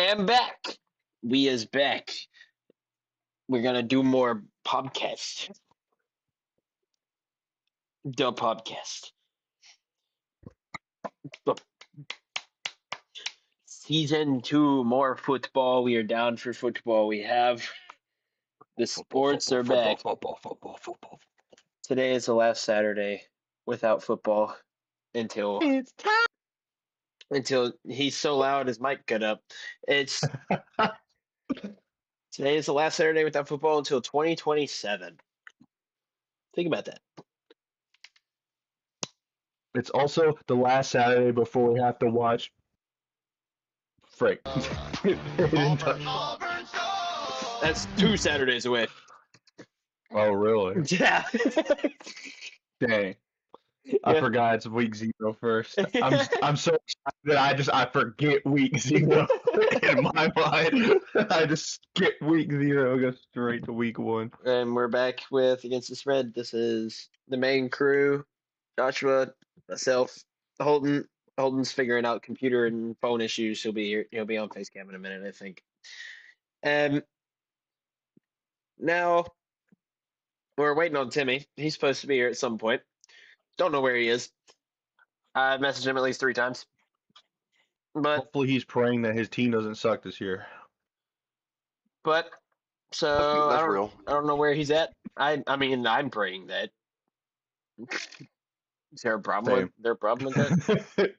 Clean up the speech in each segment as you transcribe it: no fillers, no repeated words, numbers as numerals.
am back. We is back. We're gonna do more podcast. The podcast. Season 2, more football. We are down for football. We have the sports are back. Football. Today is the last Saturday without football until It's time. he's so loud his mic cut up. It's Today is the last Saturday without football until 2027. Think about that. It's also the last Saturday before we have to watch. Frick. That's 2 Saturdays away. Oh, really? Yeah. Dang. I forgot it's week 0 first. I'm so excited that I forget week 0 in my mind. I just skip week 0, go straight to week 1. And we're back with Against the Spread. This is the main crew. Joshua, myself, Holden. Holden's figuring out computer and phone issues. He'll be here. He'll be on Facecam in a minute, I think. Now we're waiting on Timmy. He's supposed to be here at some point. Don't know where he is. I've messaged him at least 3 times. But Hopefully he's praying that his team doesn't suck this year. So That's real. I don't know where he's at. I mean I'm praying that. Is there a problem with that?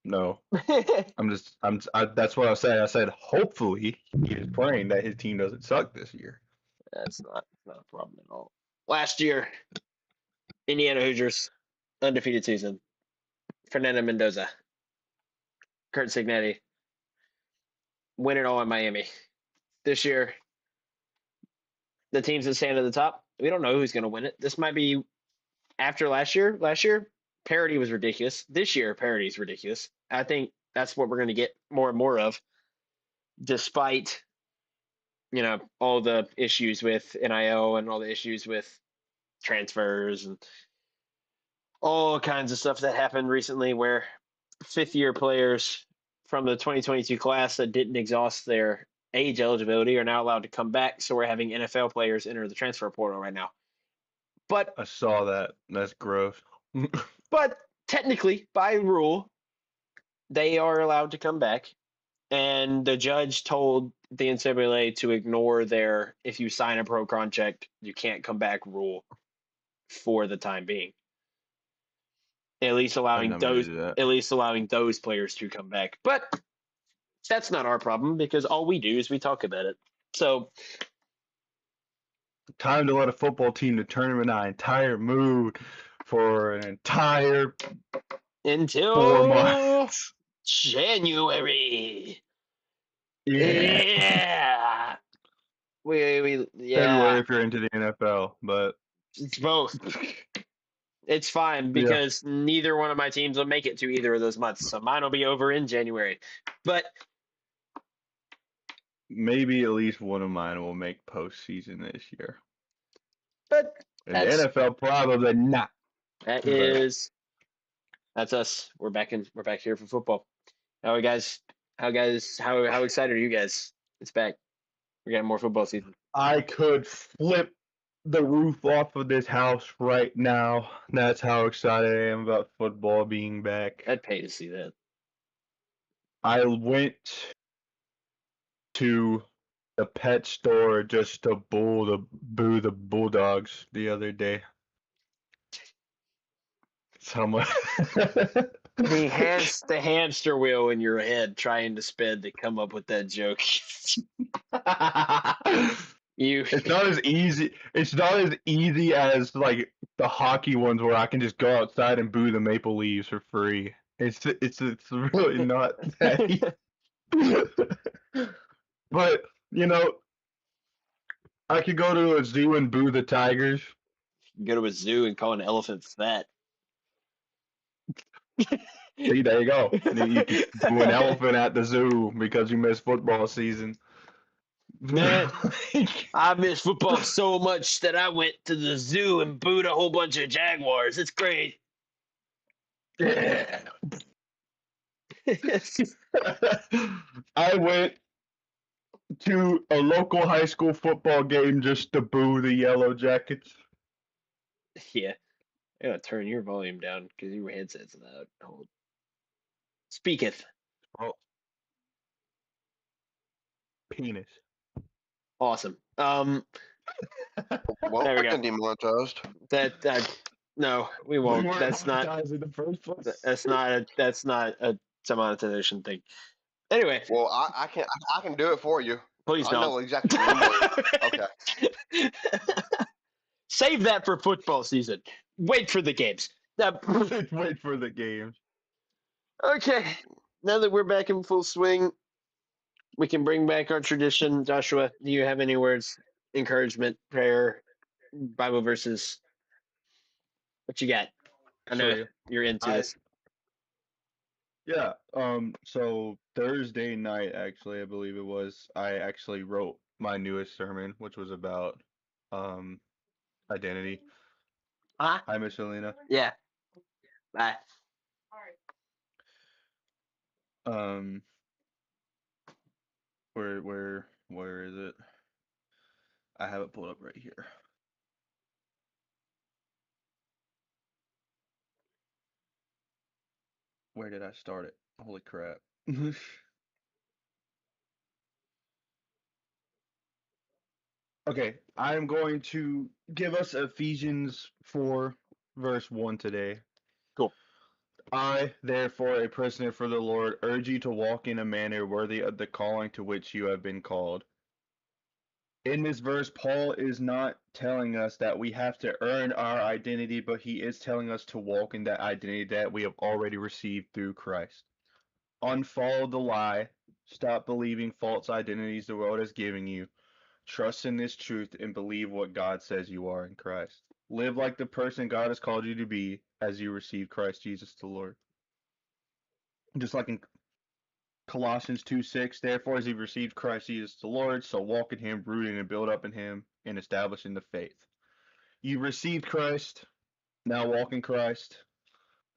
No. That's what I said. I said hopefully he is praying that his team doesn't suck this year. That's not a problem at all. Last year, Indiana Hoosiers, undefeated season. Fernando Mendoza, Kurt Signetti, win it all in Miami. This year, the teams that stand at the top, we don't know who's going to win it. This might be after last year. Last year, parity was ridiculous. This year, parity is ridiculous. I think that's what we're going to get more and more of, despite all the issues with NIL and all the issues with transfers and all kinds of stuff that happened recently where fifth-year players from the 2022 class that didn't exhaust their age eligibility are now allowed to come back. So we're having NFL players enter the transfer portal right now. But I saw that. That's gross. But technically, by rule, they are allowed to come back. And the judge told the NCAA to ignore their if you sign a pro contract, you can't come back rule for the time being. At least allowing those players to come back. But that's not our problem because all we do is we talk about it. So time to let a football team determine our entire mood for an entire until 4 months. January. Yeah. February if you're into the NFL, but it's both. It's fine because neither one of my teams will make it to either of those months. So mine will be over in January. But maybe at least one of mine will make postseason this year. But in the NFL, probably not. That's us. We're back here for football. How excited are you guys? It's back. We're getting more football season. I could flip the roof off of this house right now. That's how excited I am about football being back. I'd pay to see that. I went to the pet store just to boo the Bulldogs the other day. Someone the hamster wheel in your head trying to spin to come up with that joke. It's not as easy. It's not as easy as like the hockey ones where I can just go outside and boo the Maple Leafs for free. It's really not that easy. But I could go to a zoo and boo the Tigers. You can go to a zoo and call an elephant fat. See, there you go. You can boo an elephant at the zoo because you missed football season. Man, I miss football so much that I went to the zoo and booed a whole bunch of jaguars. It's great. I went to a local high school football game just to boo the Yellow Jackets. Yeah, I gotta turn your volume down because your headset's loud. Hold. Speaketh. Oh, penis. Awesome. Well, There we I go. can demonetized. That no, we We won't. weren't That's not. monetized in the first place. That's not a monetization thing. Anyway, Well, I can do it for you. please I don't. know exactly what you mean. Okay. Save that for football season. Wait for the games. Wait for the games. Okay, now that we're back in full swing, we can bring back our tradition. Joshua, do you have any words, encouragement, prayer, Bible verses? What you got? I know Actually, you're into I this. yeah. So Thursday night, actually, I believe it was. I actually wrote my newest sermon, which was about um identity. Huh? Hi, Miss Selena. Yeah. Bye. Um, where is it? I have it pulled up right here. Where did I start it? Holy crap. Okay, I'm going to give us Ephesians 4, verse 1 today. Cool. I, therefore, a prisoner for the Lord, urge you to walk in a manner worthy of the calling to which you have been called. In this verse, Paul is not telling us that we have to earn our identity, but he is telling us to walk in that identity that we have already received through Christ. Unfollow the lie. Stop believing false identities the world is giving you. Trust in this truth and believe what God says you are in Christ. Live like the person God has called you to be as you receive Christ Jesus the Lord. Just like in Colossians 2:6, therefore as you've received Christ Jesus the Lord, so walk in him, rooted and build up in him, and establishing the faith. You've received Christ, now walk in Christ.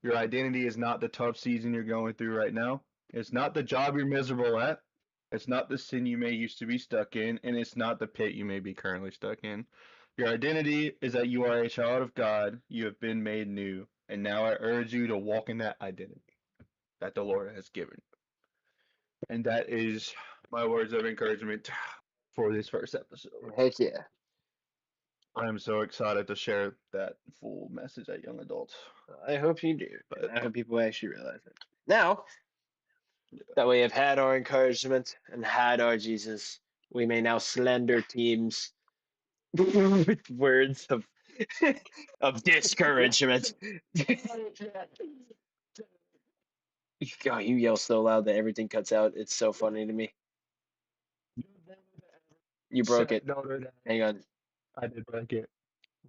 Your identity is not the tough season you're going through right now. It's not the job you're miserable at. It's not the sin you may used to be stuck in, and it's not the pit you may be currently stuck in. Your identity is that you are a child of God. You have been made new, and now I urge you to walk in that identity that the Lord has given. And that is my words of encouragement for this first episode. Heck yeah. I am so excited to share that full message at young adults. I hope you do, and But I hope people actually realize it. Now that we have had our encouragement and had our Jesus, we may now slander teams with words of of discouragement. God, you yell so loud that everything cuts out. It's so funny to me. You broke Set it. Notre Dame. Hang on. I did break it.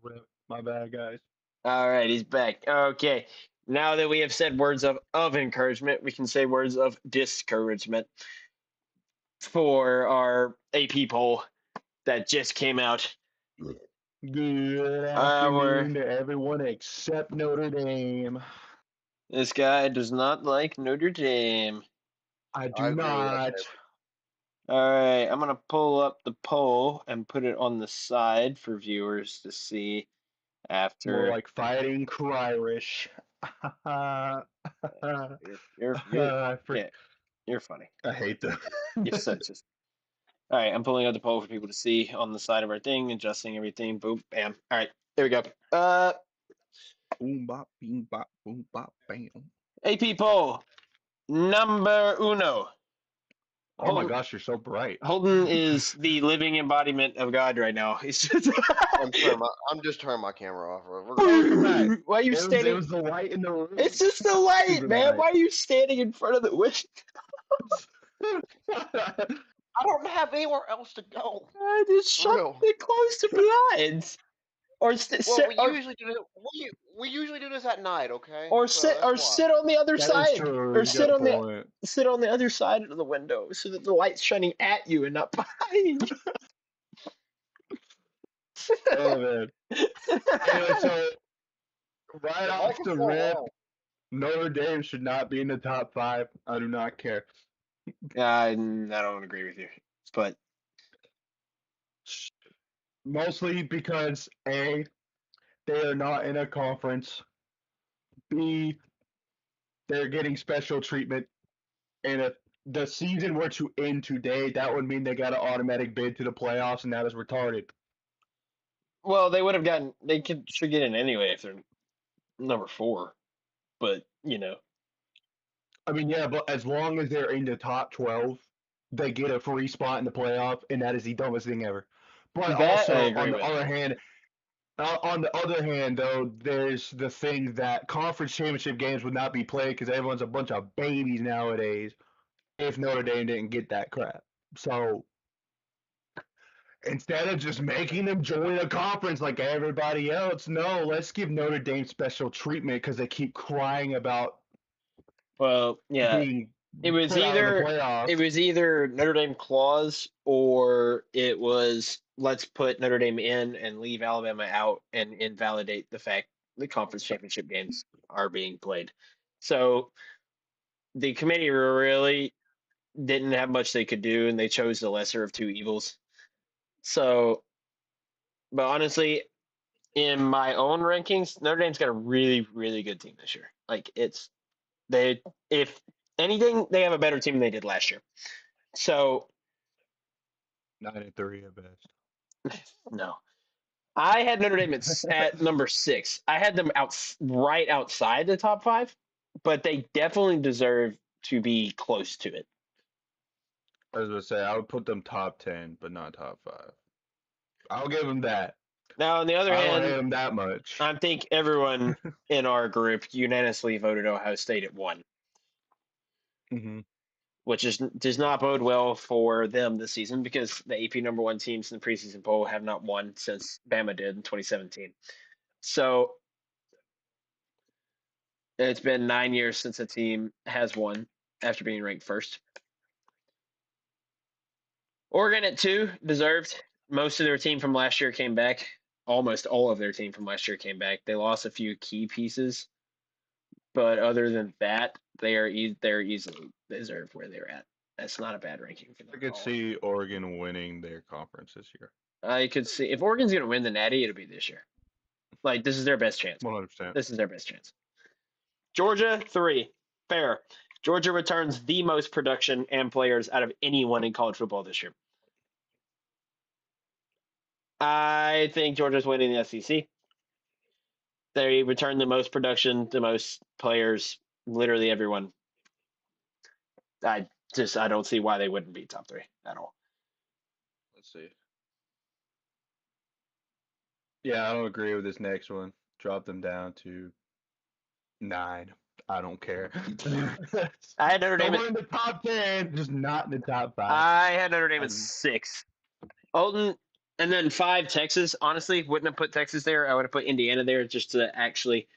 Rip. My bad, guys. All right, he's back. Okay. Now that we have said words of encouragement, we can say words of discouragement for our AP poll that just came out. Good Our afternoon to everyone except Notre Dame. This guy does not like Notre Dame. I I do agree with that not. statement. All right, I'm gonna pull up the poll and put it on the side for viewers to see More after. like fighting Irish. You're yeah, you're funny. I hate them. You're such a. All right, I'm pulling out the poll for people to see on the side of our thing, adjusting everything. Boom, bam. All right, there we go. Boom bop, bing bop, boom bop, bam. AP poll number uno. Oh my Holden, gosh, you're so bright. Holden is the living embodiment of God right now. He's just. I'm just turning my camera off. Welcome back. Why are you It standing? was the light in the It's room. just the light, Super man. bright. Why are you standing in front of the window? I don't have anywhere else to go. Just For shut real. the close the blinds, or Well, sit, we usually do this. We usually do this at night, okay? or So sit, that's or why. sit on the other That is side, true. or You got a point. sit on the other side of the window, so that the light's shining at you and not behind Oh man. Anyway, so right The off mic is the so rip, loud. Notre Dame should not be in the top 5. I do not care. I don't agree with you, but Mostly because A, they are not in a conference. B, they're getting special treatment. And if the season were to end today, that would mean they got an automatic bid to the playoffs, and that is retarded. Well, they would have gotten. They should get in anyway if they're number 4. But I mean, yeah, but as long as they're in the top 12, they get a free spot in the playoff, and that is the dumbest thing ever. But that I also, agree with. on the other hand, though, there's the thing that conference championship games would not be played because everyone's a bunch of babies nowadays if Notre Dame didn't get that crap. So instead of just making them join a conference like everybody else, no, let's give Notre Dame special treatment because they keep crying about Well, yeah, being it was put out of the either playoffs. Notre Dame clause or it was let's put Notre Dame in and leave Alabama out and invalidate the fact the conference championship games are being played. So the committee really didn't have much they could do, and they chose the lesser of two evils. So, but honestly, in my own rankings, Notre Dame's got a really, really good team this year. Like they, if anything, they have a better team than they did last year. So 9-3 at best. no, I had Notre Dame at number 6. I had them right outside the top 5, but they definitely deserve to be close to it. I was gonna say I would put them top 10, but not top 5. I'll give them that. Now, on the other I don't hate hand, them that much. I think everyone in our group unanimously voted Ohio State at 1, Mm-hmm. which does not bode well for them this season because the AP number 1 teams in the preseason poll have not won since Bama did in 2017. So it's been 9 years since a team has won after being ranked first. Oregon at 2, deserved. Most of their team from last year came back. Almost all of their team from last year came back. They lost a few key pieces, but other than that, they're easily deserved where they're at. That's not a bad ranking for them I at could all. see Oregon winning their conference this year. I could see if Oregon's going to win the Natty, it'll be this year. Like this is their best chance. 100%. This is their best chance. Georgia 3, fair. Georgia returns the most production and players out of anyone in college football this year. I think Georgia's winning the SEC. They return the most production, the most players, literally everyone. I don't see why they wouldn't be top 3 at all. Let's see. Yeah, I don't agree with this next one. Drop them down to 9. I don't care. I had Notre Dame. Somewhere in the top 10, just not in the top 5. I had Notre Dame at 6. Alton, and then 5 Texas. Honestly, wouldn't have put Texas there. I would have put Indiana there just to actually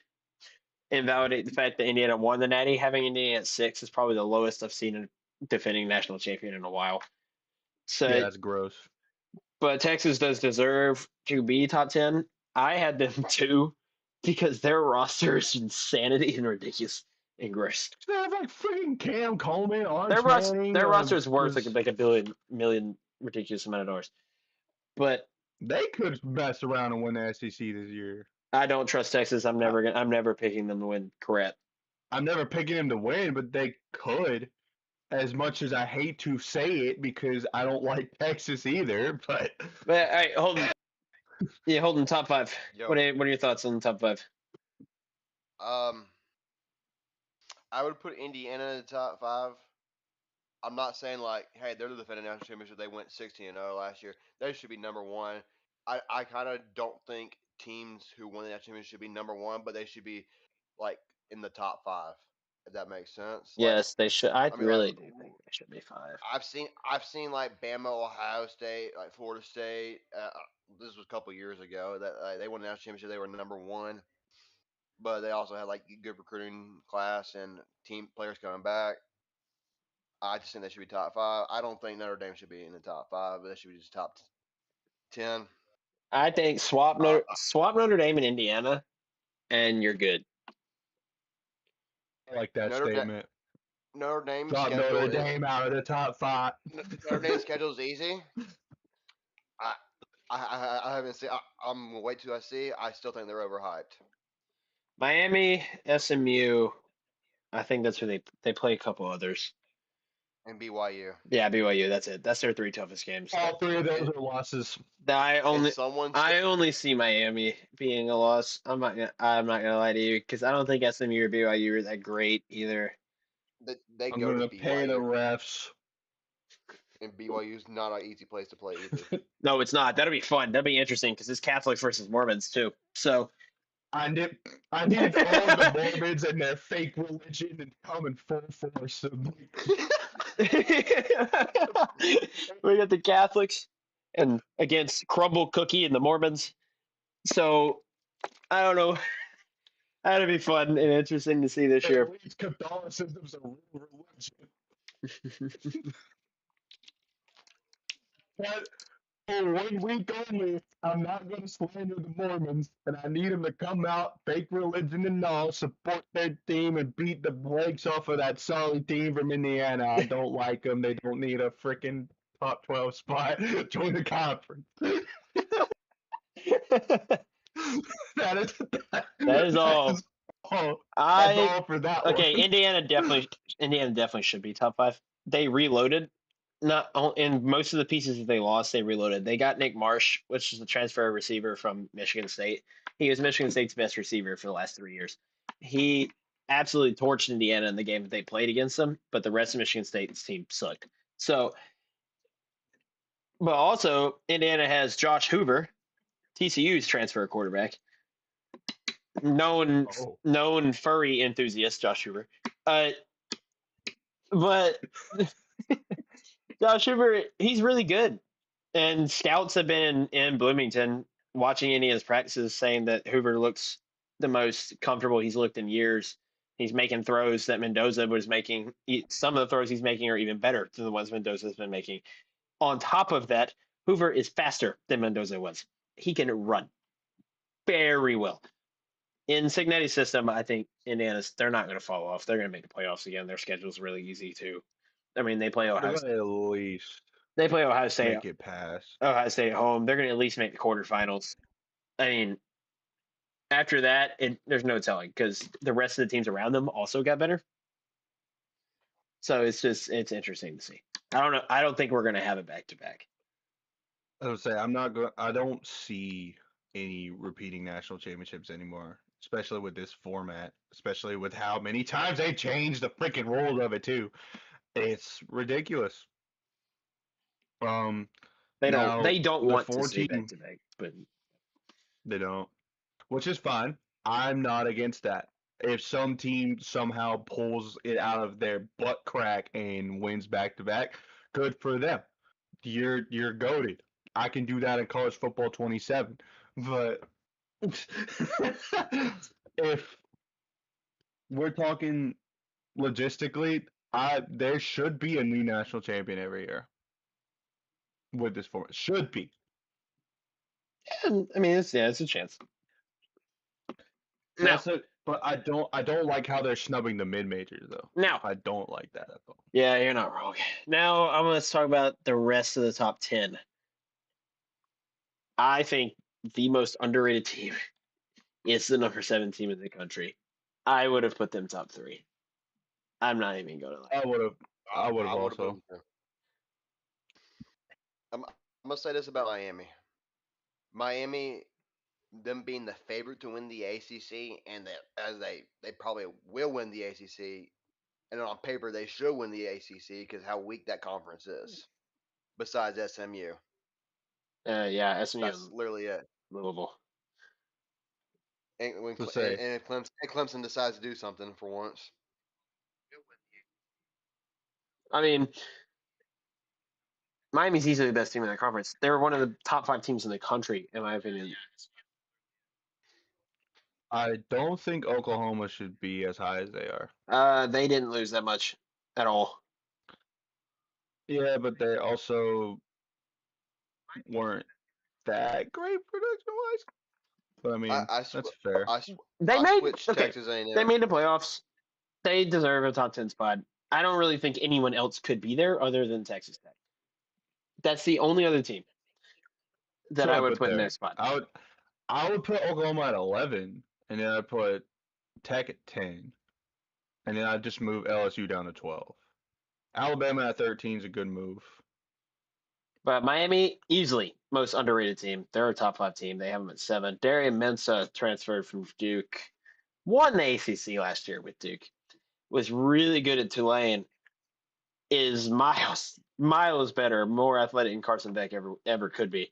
invalidate the fact that Indiana won the Natty. Having Indiana at 6 is probably the lowest I've seen a defending national champion in a while. So, Yeah, that's gross. but Texas does deserve to be top 10. I had them 2 because their roster is insanity and ridiculous and gross. They have like freaking Cam Coleman, Their Arch roster, Manning. their roster is worth just, like a million ridiculous amount of dollars. But they could mess around and win the SEC this year. I don't trust Texas. I'm never picking them to win. Correct. I'm never picking them to win, but they could. As much as I hate to say it because I don't like Texas either, but All right, Holden. Yeah, Holden, top 5. Yo. What are your thoughts on the top 5? I would put Indiana in the top 5. I'm not saying like, hey, they're the defending national championship. They went 16-0 last year. They should be number 1. I kind of don't think teams who won the national championship should be number 1, but they should be like in the top 5. If that makes sense. Yes, they should. I mean, really do think they should be 5. I've seen like Bama, Ohio State, like Florida State. This was a couple years ago that they won the national championship. They were number 1, but they also had like good recruiting class and team players coming back. I just think they should be top 5. I don't think Notre Dame should be in the top 5, but they should be just top 10. I think swap Notre Dame and Indiana, and you're good. I like that statement. Notre Dame's Drop schedule Notre Dame out of the top 5. Notre Dame's schedule is easy. I haven't seen. I'm gonna wait till I see. I still think they're overhyped. Miami, SMU. I think that's who they play a couple others. And BYU. Yeah, BYU. That's it. That's their three toughest games. All three of those are losses. I And only someone said I only see Miami being a loss. I'm not gonna lie to you because I don't think SMU or BYU are that great either. that they I'm go to gonna pay the BYU, refs. and BYU's not an easy place to play either. No, it's not. That'll be fun. That'll be interesting because it's Catholics versus Mormons too. So I need all of the Mormons and their fake religion and come in full force. we got the Catholics and against Crumble Cookie and the Mormons. So I don't know. That'd be fun and interesting to see this At year. least Catholicism's a real religion. But for 1 week only, I'm not going to slander the Mormons, and I need them to come out, fake religion and all, support their team, and beat the brakes off of that sorry team from Indiana. I don't like them. They don't need a freaking top 12 spot. Join the conference. That is That is that all. is all. That's I all for that okay. one. Indiana definitely should be top five. They reloaded. Not in most of the pieces that they lost, they reloaded. They got Nick Marsh, which is the transfer receiver from Michigan State. He was Michigan State's best receiver for the last 3 years. He absolutely torched Indiana in the game that they played against them, but the rest of Michigan State's team sucked. So, but also Indiana has Josh Hoover, TCU's transfer quarterback, known Oh, known furry enthusiast, Josh Hoover. Uh, but Josh Hoover, he's really good. And scouts have been in Bloomington watching Indiana's practices saying that Hoover looks the most comfortable he's looked in years. He's making throws that Mendoza was making. Some of the throws he's making are even better than the ones Mendoza's been making. On top of that, Hoover is faster than Mendoza was. He can run very well. In Cignetti's system, I think Indiana's they're not going to fall off. They're going to make the playoffs again. Their schedule's really easy too. I mean, they're going to at least They play Ohio State. make it pass. Ohio State at home. They're going to at least make the quarterfinals. I mean, after that, there's no telling because the rest of the teams around them also got better. So it's interesting to see. I don't know. I don't think we're going to have it back to back. I would say I'm not going. I don't see any repeating national championships anymore, especially with this format. Especially with how many times they changed the freaking rules of it too. It's ridiculous. They don't. Now They don't the want to four see back team to back, but they don't, which is fine. I'm not against that. If some team somehow pulls it out of their butt crack and wins back to back, good for them. You're goated. I can do that in college football 27. But if we're talking logistically, there should be a new national champion every year with this format. Should be. I mean, it's a chance. Now, That's it. But I don't like how they're snubbing the mid majors though. now, I don't like that at all. yeah, you're not wrong. Now, I'm going to talk about the rest of the top 10. I think the most underrated team is the number 7 team in the country. I would have put them top 3. I'm not even going to lie. I would have I would have put also. them there. I'm gonna say this about Miami. Miami, them being the favorite to win the ACC, and that as they probably will win the ACC, and on paper they should win the ACC because how weak that conference is. Besides SMU, Yeah, SMU that's and literally it. Louisville. And when To and say if Clemson decides to do something for once, I mean, Miami's easily the best team in that conference. They're one of the top 5 teams in the country, in my opinion. I don't think Oklahoma should be as high as they are. They didn't lose that much at all. Yeah, but they also weren't that great production wise. But I mean, I that's fair. They I made switched okay. Texas They A&M. made the playoffs. They deserve a top 10 spot. I don't really think anyone else could be there other than Texas Tech. That's the only other team. that what I I would put put in their there. spot. I would put Oklahoma at 11, and then I'd put Tech at 10, and then I'd just move LSU down to 12. Alabama at 13 is a good move. But Miami, easily most underrated team. They're a top 5 team. They have them at 7. Darian Mensah transferred from Duke. Won the ACC last year with Duke. Was really good at Tulane. Is miles better, more athletic than Carson Beck ever could be.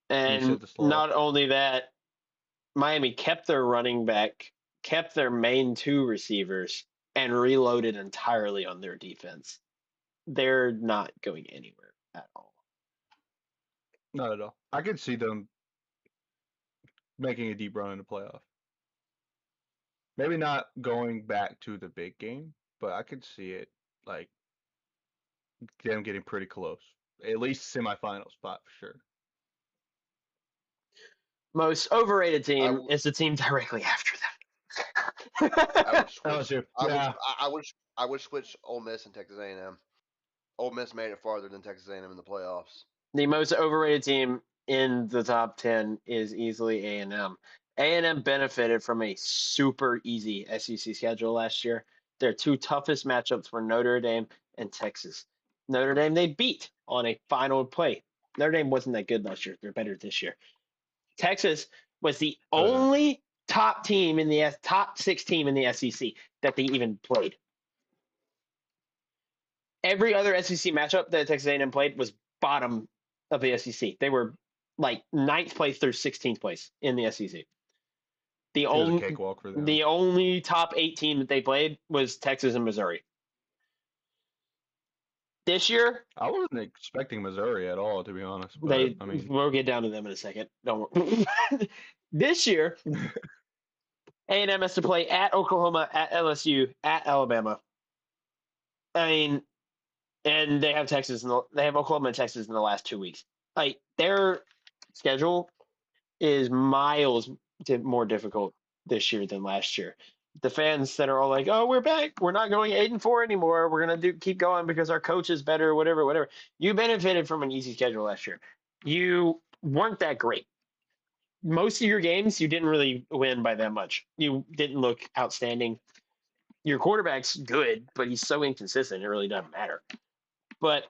And he set And the slow. not only that, Miami kept their running back, kept their main 2 receivers, and reloaded entirely on their defense. They're not going anywhere at all. Not at all. I could see them making a deep run in the playoff. Maybe not going back to the big game, but I could see it like them getting pretty close. At least semifinal spot for sure. Most overrated I, team w- is the team directly after I them. would switch. LSU. I would. Yeah. I would switch Ole Miss and Texas A&M. Ole Miss made it farther than Texas A&M in the playoffs. The most overrated team in the top 10 is easily A&M. A&M benefited from a super easy SEC schedule last year. Their 2 toughest matchups were Notre Dame and Texas. Notre Dame they beat on a final play. Notre Dame wasn't that good last year. They're better this year. Texas was the only top 6 team in the SEC that they even played. Every other SEC matchup that Texas A&M played was bottom of the SEC. They were like 9th place through 16th place in the SEC. The It was a only cakewalk for them. the only top 8 team that they played was Texas and Missouri. This year, I wasn't expecting Missouri at all, to be honest. But I mean, we'll get down to them in a second. Don't worry. This year, A&M has to play at Oklahoma, at LSU, at Alabama. I mean, and they have they have Oklahoma and Texas in the last 2 weeks. Like their schedule is miles more difficult this year than last year. The fans that are all like, "Oh, we're back. We're not going 8-4 anymore. We're gonna keep going because our coach is better, whatever, whatever." You benefited from an easy schedule last year. You weren't that great. Most of your games, you didn't really win by that much. You didn't look outstanding. Your quarterback's good, but he's so inconsistent, it really doesn't matter. But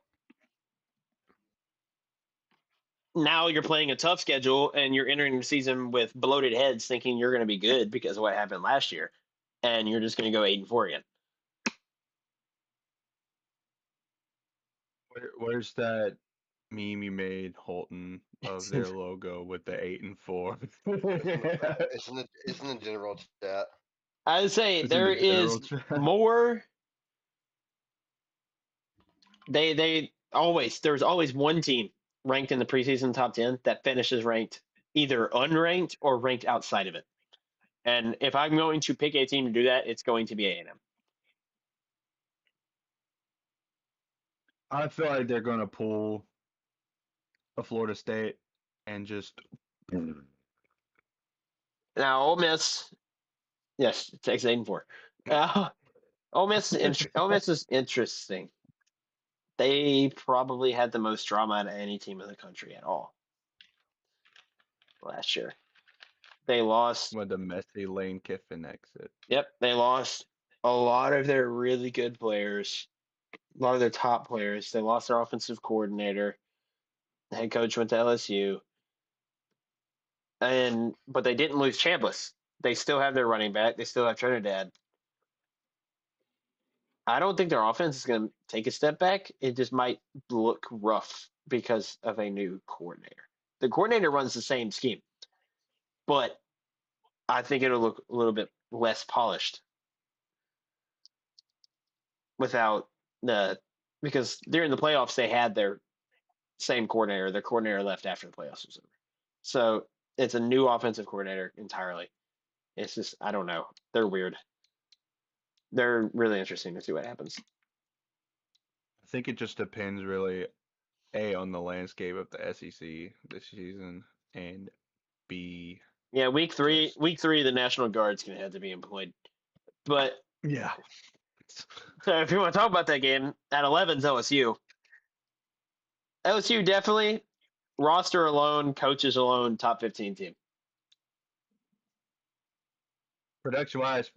now you're playing a tough schedule and you're entering the season with bloated heads thinking you're going to be good because of what happened last year, and you're just going to go 8-4 again. where's that meme you made, Holton, of their logo with the 8-4? It's in the general chat. I would say It's in there the general is chat. more. There's always one team ranked in the preseason top 10 that finishes ranked either unranked or ranked outside of it. And if I'm going to pick a team to do that, it's going to be A&M. I feel like they're gonna pull a Florida State and just. Now, Ole Miss, yes, it takes 8-4. Ole Miss is interesting. They probably had the most drama out of any team in the country at all last year. They lost. With the messy Lane Kiffin exit. Yep, they lost a lot of their really good players, a lot of their top players. They lost their offensive coordinator. The head coach went to LSU, but they didn't lose Chambliss. They still have their running back. They still have Trinidad. I don't think their offense is going to take a step back. It just might look rough because of a new coordinator. The coordinator runs the same scheme, but I think it'll look a little bit less polished without the because during the playoffs they had their same coordinator. Their coordinator left after the playoffs was over, so it's a new offensive coordinator entirely. It's just I don't know. They're weird. They're really interesting to see what happens. I think it just depends really, A, on the landscape of the SEC this season, and B, Yeah, just week three, the National Guard's gonna have to be employed. But yeah. so if you want to talk about that game at 11's LSU. LSU definitely Roster alone, coaches alone, top 15 team. Production-wise,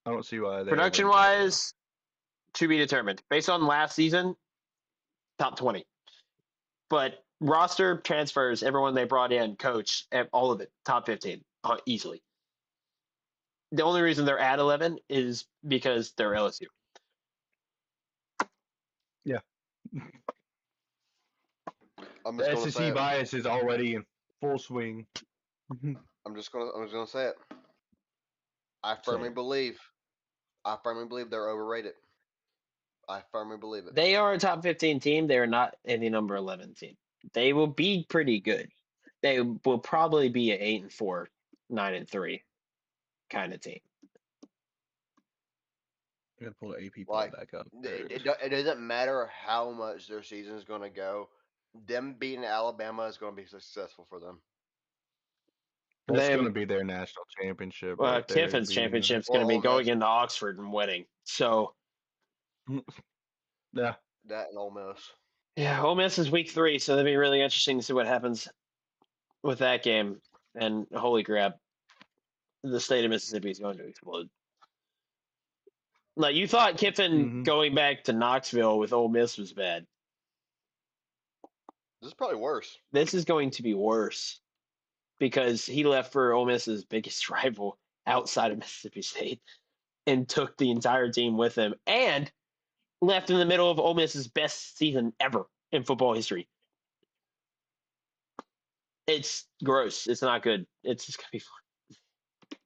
I don't see why they Production wouldn't get it. wise, to be determined. Based on last season, top 20. But roster transfers, everyone they brought in, coach, all of it, top 15, easily. The only reason they're at 11 is because they're LSU. Yeah. I'm The just gonna say SEC it. bias is already in full swing. I'm just gonna say it. I Say firmly it. believe. I firmly believe they're overrated. I firmly believe it. They are a top 15 team. They're not any number 11 team. They will be pretty good. They will probably be an 8-4, 9-3 kind of team. I'm gonna pull the AP poll Like back up. it doesn't matter how much their season is gonna go. Them beating Alabama is gonna be successful for them. That's They gonna be their national championship right there. Kiffin's Beating championship is Or going to be Ole going Miss. into Oxford and winning. So yeah. That and Ole Miss. yeah, Ole Miss is week 3, so that'll be really interesting to see what happens with that game. And holy crap, the state of Mississippi is going to explode. Like you thought, Kiffin Mm-hmm. going back to Knoxville with Ole Miss was bad. This is probably worse. This is going to be worse because he left for Ole Miss's biggest rival outside of Mississippi State and took the entire team with him and left in the middle of Ole Miss's best season ever in football history. It's gross. It's not good. It's just going to be fun.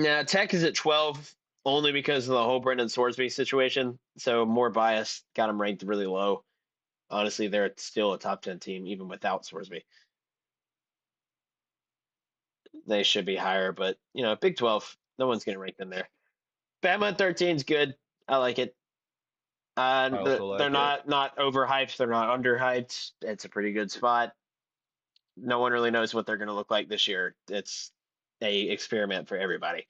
Now, Tech is at 12 only because of the whole Brendan Sorsby situation. So more bias got them ranked really low. Honestly, they're still a top 10 team even without Sorsby. They should be higher, but Big 12, no one's going to rank them there. Bama at 13 is good. I like it. I also They're like it. not overhyped. They're not underhyped. It's a pretty good spot. No one really knows what they're going to look like this year. It's a experiment for everybody.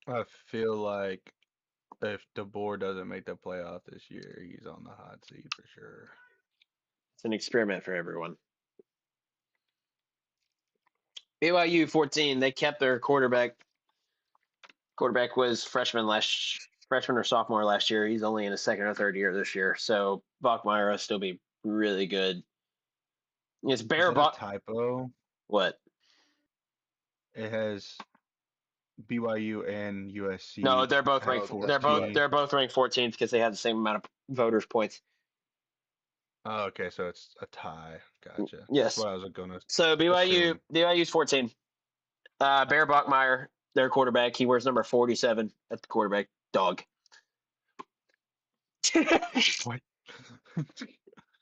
I feel like if DeBoer doesn't make the playoff this year, he's on the hot seat for sure. It's an experiment for everyone. BYU 14. They kept their quarterback. Quarterback was freshman or sophomore last year. He's only in his second or third year this year. So Bachmeier will still be really good. It's Is Bear that a typo? What? It has BYU and USC. No, they're both at ranked. Oh, that's 14. They're both ranked 14th because they had the same amount of voters points. Oh, okay, so it's a tie. Gotcha. Yes. That's what I was gonna So assume. BYU's 14. Bear Bachmeier, their quarterback. He wears number 47 at the quarterback. Dog. What?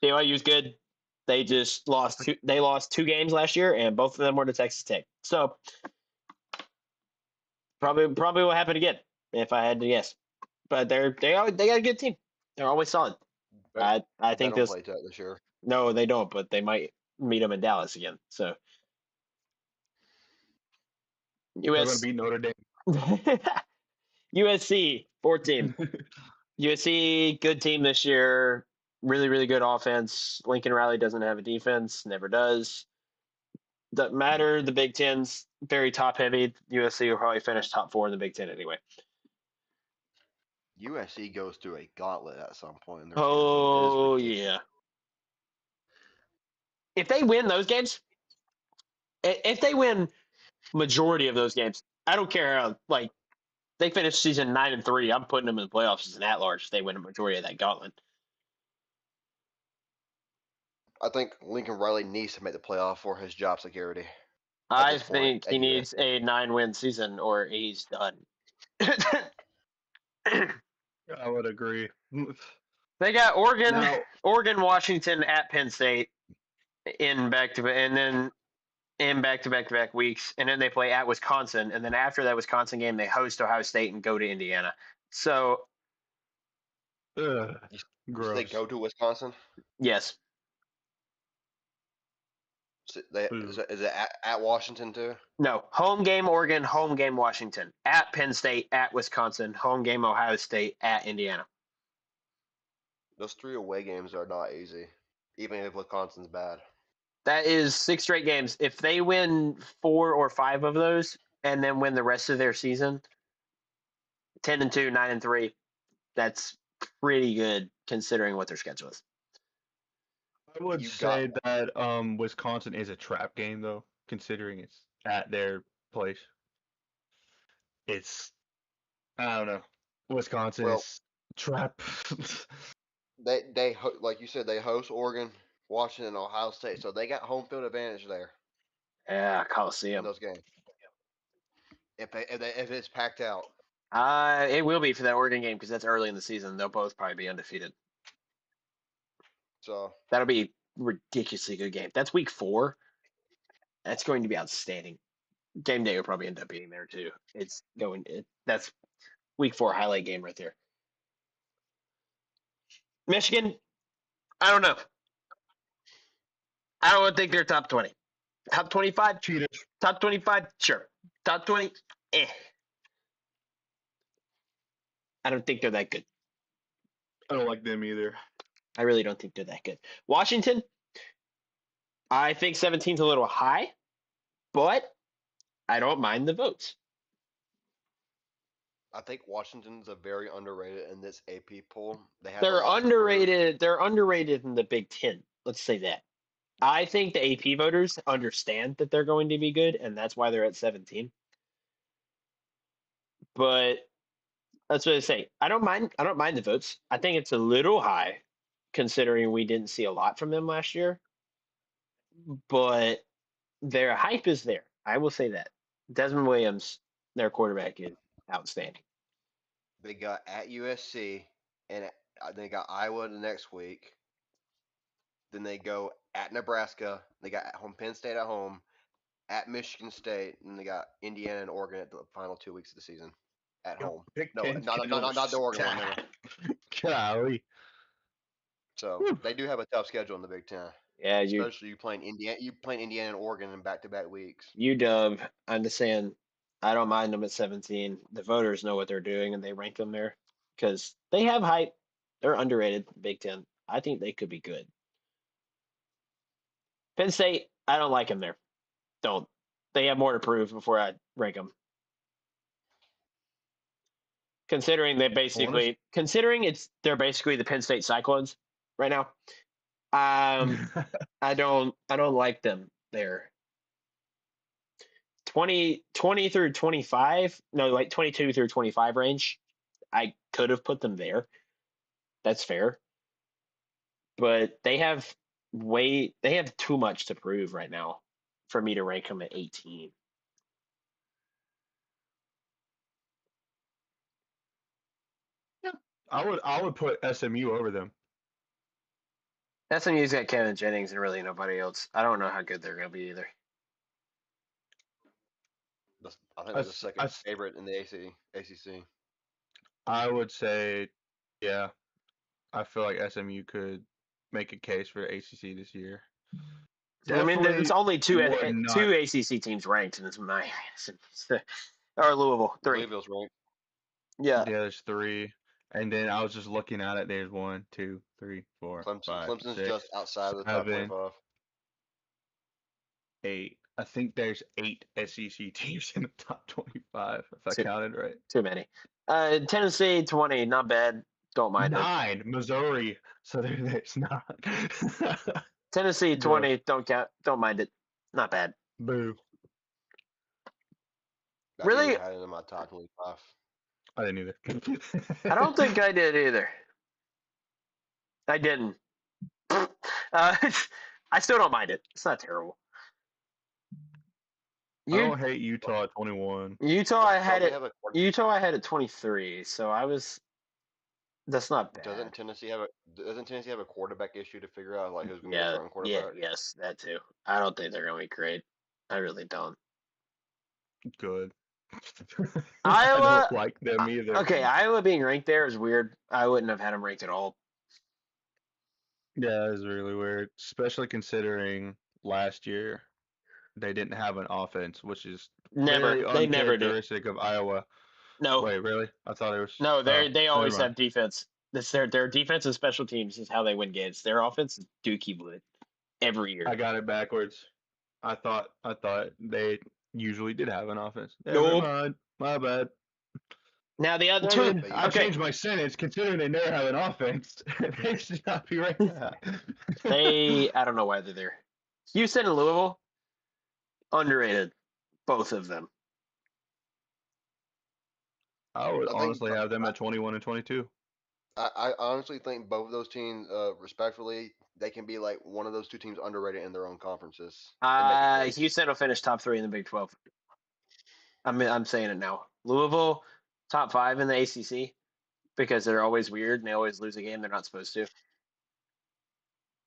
BYU's good. They just lost two. They lost 2 games last year, and both of them were to Texas Tech. So probably will happen again if I had to guess. But they got a good team. They're always solid. I They think don't this. play Tech this year. No, they don't. But they might meet them in Dallas again. So They're gonna US beat Notre Dame. USC 14. USC good team this year. Really really good offense. Lincoln Riley doesn't have a defense. Never does. Doesn't matter. The Big Ten's very top heavy. USC will probably finish top 4 in the Big Ten anyway. USC goes through a gauntlet at some point in their season. Oh yeah. If they win those games, if they win majority of those games, I don't care how they finish season 9-3. I'm putting them in the playoffs as an at-large if they win a majority of that gauntlet. I think Lincoln Riley needs to make the playoff for his job security. I This point think at he needs USC. a 9-win season or he's done. I would agree. They got Now, Oregon, Washington at Penn State in back-to-back, and then in back-to-back weeks, and then they play at Wisconsin, and then after that Wisconsin game, they host Ohio State and go to Indiana. So, You say gross. go to Wisconsin? yes. Is it at Washington too? No. Home game Oregon, home game Washington. At Penn State, at Wisconsin, home game Ohio State, at Indiana. Those 3 away games are not easy. even if Wisconsin's bad. That is 6 straight games. If they win 4 or 5 of those and then win the rest of their season, 10-2, 9-3, that's pretty good considering what their schedule is. I would You say got that Wisconsin is a trap game though, considering it's at their place. It's I don't know. Wisconsin well. is trap. Like you said, they host Oregon, Washington, Ohio State, so they got home field advantage there Yeah, in Coliseum. those games. If it's packed out, It will be for that Oregon game because that's early in the season. They'll both probably be undefeated. so That'll be a ridiculously good game. That's week 4. That's going to be outstanding. Game day will probably end up being there too. That's week 4 highlight game right there. Michigan, I don't know. I don't think they're top 20. Top 25? Cheaters. Top 25? Sure. Top 20? Eh. I don't think they're that good. I don't like them either. I really don't think they're that good. Washington, I think 17's a little high, but I don't mind the votes. I think Washington's a very underrated in this AP poll. They have a They're lot to prove. underrated. They're underrated in the Big Ten. Let's say that. I think the AP voters understand that they're going to be good, and that's why they're at 17. But that's what I say. I don't mind. I don't mind the votes. I think it's a little high, considering we didn't see a lot from them last year. But their hype is there. I will say that. Desmond Williams, their quarterback, is outstanding. They got at USC, and they got Iowa the next week. Then they go at Nebraska. They got at home Penn State at home, at Michigan State, and they got Indiana and Oregon at the final 2 weeks of the season at home. Big No, Ten not the Oregon one. Never. Golly. So Whew. they do have a tough schedule in the Big Ten, Yeah, especially you playing Indiana and Oregon in back-to-back weeks. UW. I'm just saying, I don't mind them at 17. The voters know what they're doing, and they rank them there because they have hype. They're underrated. Big Ten. I think they could be good. Penn State. I don't like them there. Don't. They have more to prove before I rank them. Considering they're basically the Penn State Cyclones right now. I don't like them there. 20 through 25, no, like 22 through 25 range. I could have put them there. That's fair. But they have too much to prove right now for me to rank them at 18. Yeah. I would put SMU over them. SMU's got Kevin Jennings and really nobody else. I don't know how good they're going to be either. I think they're the second favorite in the ACC. I would say, yeah. I feel like SMU could make a case for ACC this year. I mean, there's only two not. ACC teams ranked, and it's my or Louisville, 3. Louisville's ranked. Yeah. Yeah, there's 3. And then I was just looking at it. There's 1, 2, 3, 4, Clemson, 5, Clemson's 6, just outside of the top 7, 25. 8. I think there's 8 SEC teams in the top 25, if I counted right. Too many. Tennessee, 20, not bad. Don't mind 9, Missouri. So there's not. Tennessee, 20, don't mind it. Not bad. Boo. Really? I had it in my top 25. I didn't either. I don't think I did either. I didn't. I still don't mind it. It's not terrible. I don't hate Utah at 21. Utah, I had at 23, so I was. That's not bad. Doesn't Tennessee have a quarterback issue to figure out like who's going to be the starting quarterback? Yes, that too. I don't think they're going to be great. I really don't. Good. Iowa, I don't like them either. Okay, Iowa being ranked there is weird. I wouldn't have had them ranked at all. Yeah, it's really weird, especially considering last year they didn't have an offense, which is very uncharacteristic of Iowa. No. Wait, really? I thought it was. No, they always have defense. Their defense and special teams is how they win games. Their offense is dookie wood every year. I got it backwards. I thought they usually did have an offense. Never Nope. mind. My bad. Now the other Well, two. then I Okay, changed my sentence. Considering they never have an offense, they should not be ranked that. I don't know why they're there. Houston and Louisville, underrated, both of them. I would I think honestly have them at 21 and 22. I honestly think both of those teams, respectfully, they can be like one of those two teams underrated in their own conferences and make a case. Houston will finish top 3 in the Big 12. I'm saying it now. Louisville, top 5 in the ACC because they're always weird and they always lose a game they're not supposed to.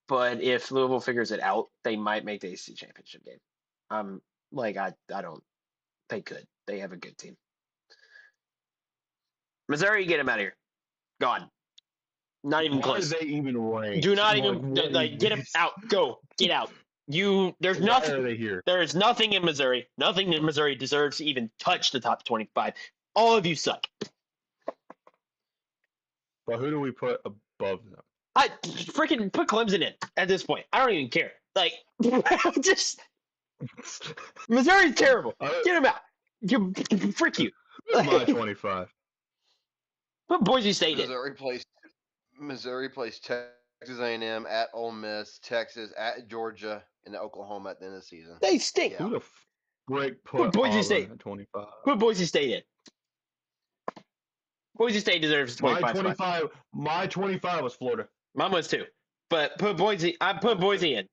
But if Louisville figures it out, they might make the ACC championship game. I don't. They could. They have a good team. Missouri, get him out of here. Gone. Not even Why close. are they even ranked? Do not Like, even what like is get him this? out. Go. Get out. There's Why nothing. are they here? There is nothing in Missouri. Nothing in Missouri deserves to even touch the top 25. All of you suck. But who do we put above them? I freaking put Clemson in at this point. I don't even care. Like, just Missouri's terrible. Get him out. Frick you. Who's my 25? Put Boise State in. Missouri plays Texas A&M at Ole Miss, Texas at Georgia, and Oklahoma at the end of the season. They stink. Yeah. Who the frick put Boise Auburn State. at 25? Put Boise State in. Boise State deserves 25 spot. My 25 was Florida. Mine was too. But put Boise. I put Boise in.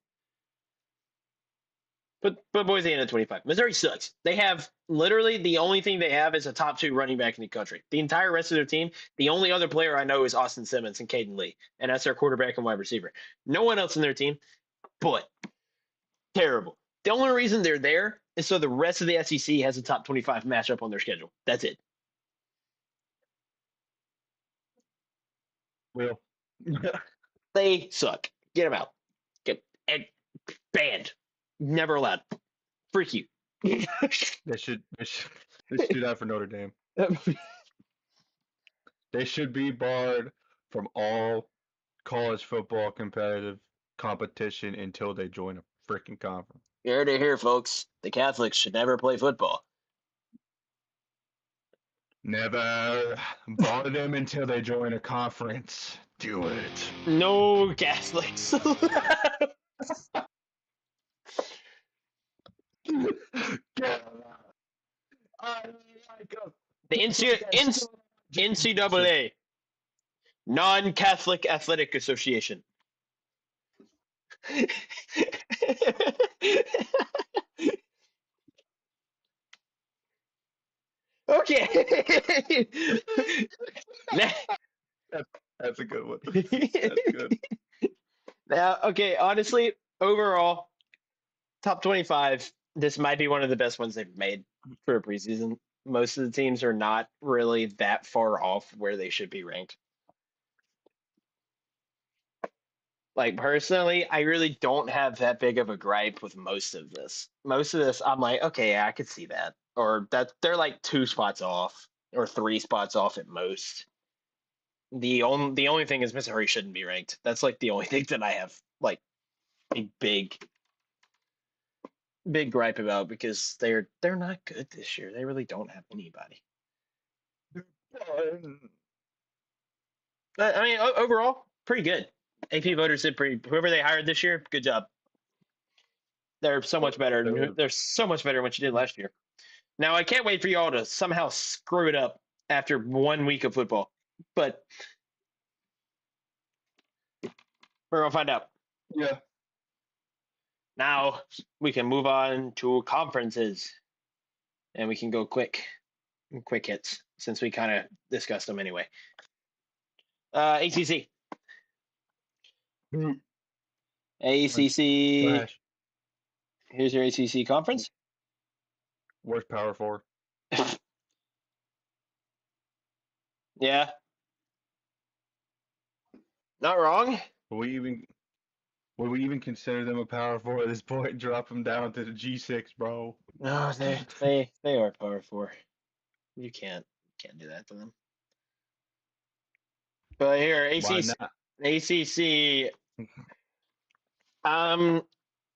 Put Boise in at 25. Missouri sucks. They have literally the only thing they have is a top 2 running back in the country. The entire rest of their team, the only other player I know is Austin Simmons and Caden Lee, and that's their quarterback and wide receiver. No one else in their team, but terrible. The only reason they're there is so the rest of the SEC has a top 25 matchup on their schedule. That's it. Will. They suck. Get them out. Get banned. Never allowed. Freak you. They should do that for Notre Dame. They should be barred from all college football competitive competition until they join a freaking conference. You heard it here, folks. The Catholics should never play football. Never bar them until they join a conference. Do it. No Catholics. The NCAA, Non-Catholic Athletic Association. Okay. That's a good one. That's good. Now, okay, honestly, overall, top 25, this might be one of the best ones they've made for a preseason. Most of the teams are not really that far off where they should be ranked. Like, personally, I really don't have that big of a gripe with most of this. Most of this, I'm like, okay, yeah, I could see that. Or that they're like 2 spots off or 3 spots off at most. The only thing is Missouri shouldn't be ranked. That's like the only thing that I have like a big gripe about because they're not good this year. They really don't have anybody. I mean, overall, pretty good. AP voters did whoever they hired this year, good job. They're so much better. They're so much better than what you did last year. Now I can't wait for y'all to somehow screw it up after 1 week of football, but we're gonna find out. Yeah. Now we can move on to conferences, and we can go quick hits since we kind of discussed them anyway. ACC. ACC. Flash. Here's your ACC conference. Worst Power 4. Yeah. Not wrong. Would we even consider them a Power 4 at this point? Drop them down to the G6, bro. No, they are Power 4. You can't do that to them. But here, Why not? ACC.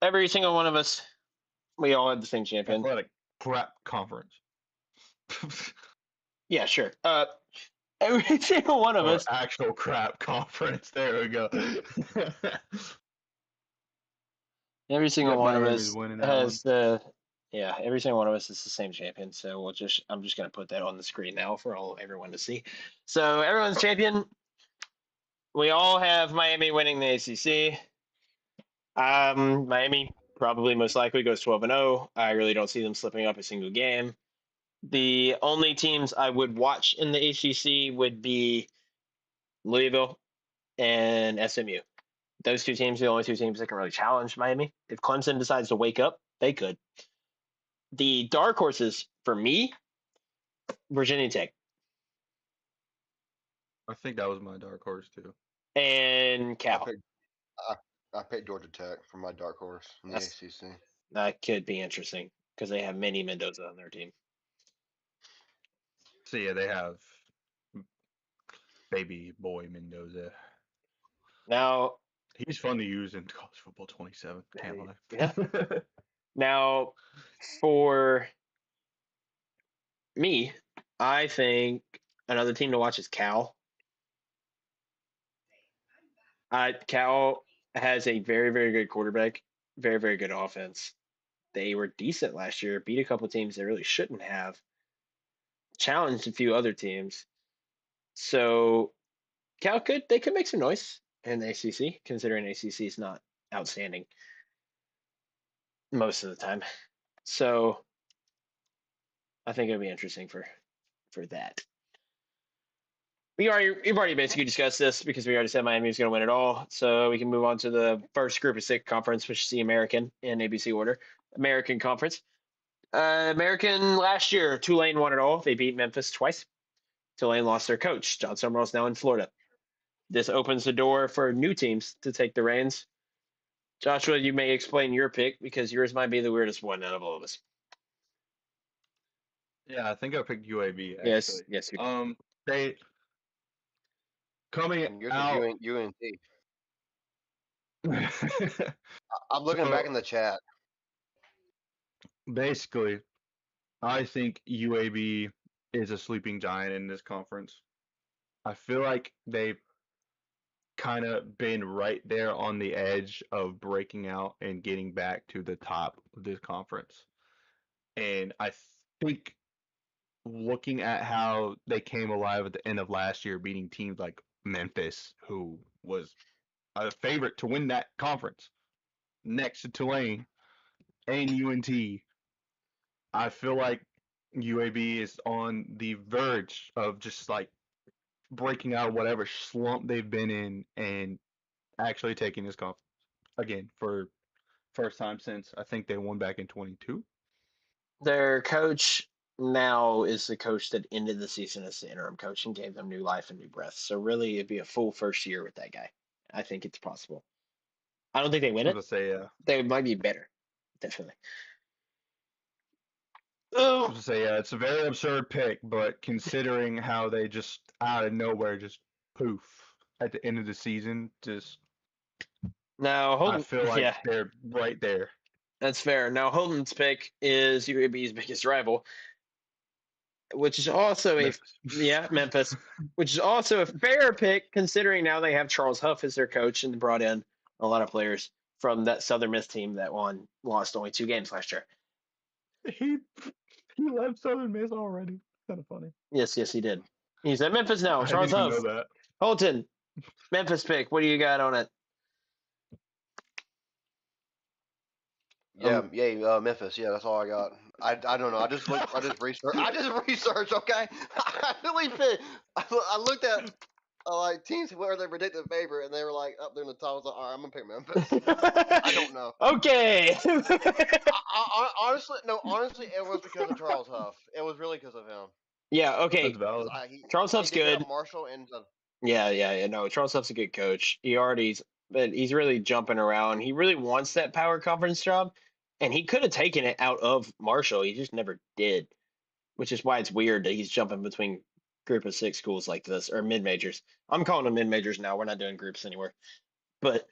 Every single one of us, we all have the same champion. Athletic crap conference. Yeah, sure. Every single one of Or us. actual crap conference. There we go. Every single Yep, one of Miami's us winning that one. has the. Yeah, every single one of us is the same champion. So I'm just gonna put that on the screen now for everyone to see. So everyone's champion. We all have Miami winning the ACC. Miami probably most likely goes 12-0. I really don't see them slipping up a single game. The only teams I would watch in the ACC would be Louisville and SMU. Those two teams are the only two teams that can really challenge Miami. If Clemson decides to wake up, they could. The dark horses for me, Virginia Tech I think that was my dark horse too. and I Cal. picked I picked Georgia Tech for my dark horse in the ACC. That could be interesting because they have Manny Mendoza on their team. So yeah, they have baby boy Mendoza. Now, He's fun to use in college football 27. Can't lie. yeah. Now, for me, I think another team to watch is Cal. Cal has a very, very good quarterback, very, very good offense. They were decent last year, beat a couple teams they really shouldn't have, challenged a few other teams. So they could make some noise in the ACC, considering ACC is not outstanding most of the time. So I think it'll be interesting for that. We've already basically discussed this because we already said Miami was going to win it all. So we can move on to the first group of six conference, which is the American in ABC order. American Conference. American last year, Tulane won it all. They beat Memphis twice. Tulane lost their coach. John Summerall's now in Florida. This opens the door for new teams to take the reins. Joshua, you may explain your pick because yours might be the weirdest one out of all of us. Yeah, I think I picked UAB Yes, actually. yes, you They coming And yours was out. UNC. I'm looking back in So the chat. basically, I think UAB is a sleeping giant in this conference. I feel like they've kind of been right there on the edge of breaking out and getting back to the top of this conference. And I think looking at how they came alive at the end of last year, beating teams like Memphis, who was a favorite to win that conference, next to Tulane and UNT, I feel like UAB is on the verge of just like breaking out of whatever slump they've been in and actually taking this conference again for first time since I think they won back in 22. Their coach now is the coach that ended the season as the interim coach and gave them new life and new breath. So really, it'd be a full first year with that guy. I think it's possible. I don't think they win I it. was gonna say They might be better, definitely. I Oh, was gonna say yeah, it's a very absurd pick, but considering how they just out of nowhere just poof at the end of the season, just now I Holden, feel like yeah, they're right there. that's fair. Now Holden's pick is UAB's biggest rival, which is also Memphis. Memphis, which is also a fair pick considering now they have Charles Huff as their coach and brought in a lot of players from that Southern Miss team that lost only 2 games last year. he he left Southern Miss already. Kind of funny. Yes, yes, he did. He's at Memphis now. I didn't Charles even know Huff, that. Holton, Memphis pick. What do you got on it? Yeah, Memphis. Yeah, that's all I got. I don't know. I just looked. I just researched. I just researched. Okay, I really picked. I looked at like teams where they predicted favorite, and they were like up there in the top. I was like, all right, I'm gonna pick Memphis. I don't know. Okay. Honestly, no. Honestly, it was because of Charles Huff. It was really because of him. Yeah, That's okay. valid. Charles He Huff's did get good. up Marshall and Yeah, yeah, yeah. No, Charles Huff's a good coach. But he's really jumping around. He really wants that power conference job, and he could have taken it out of Marshall. He just never did, which is why it's weird that he's jumping between group of 6 schools like this, or mid majors. I'm calling them mid majors now. We're not doing groups anymore. But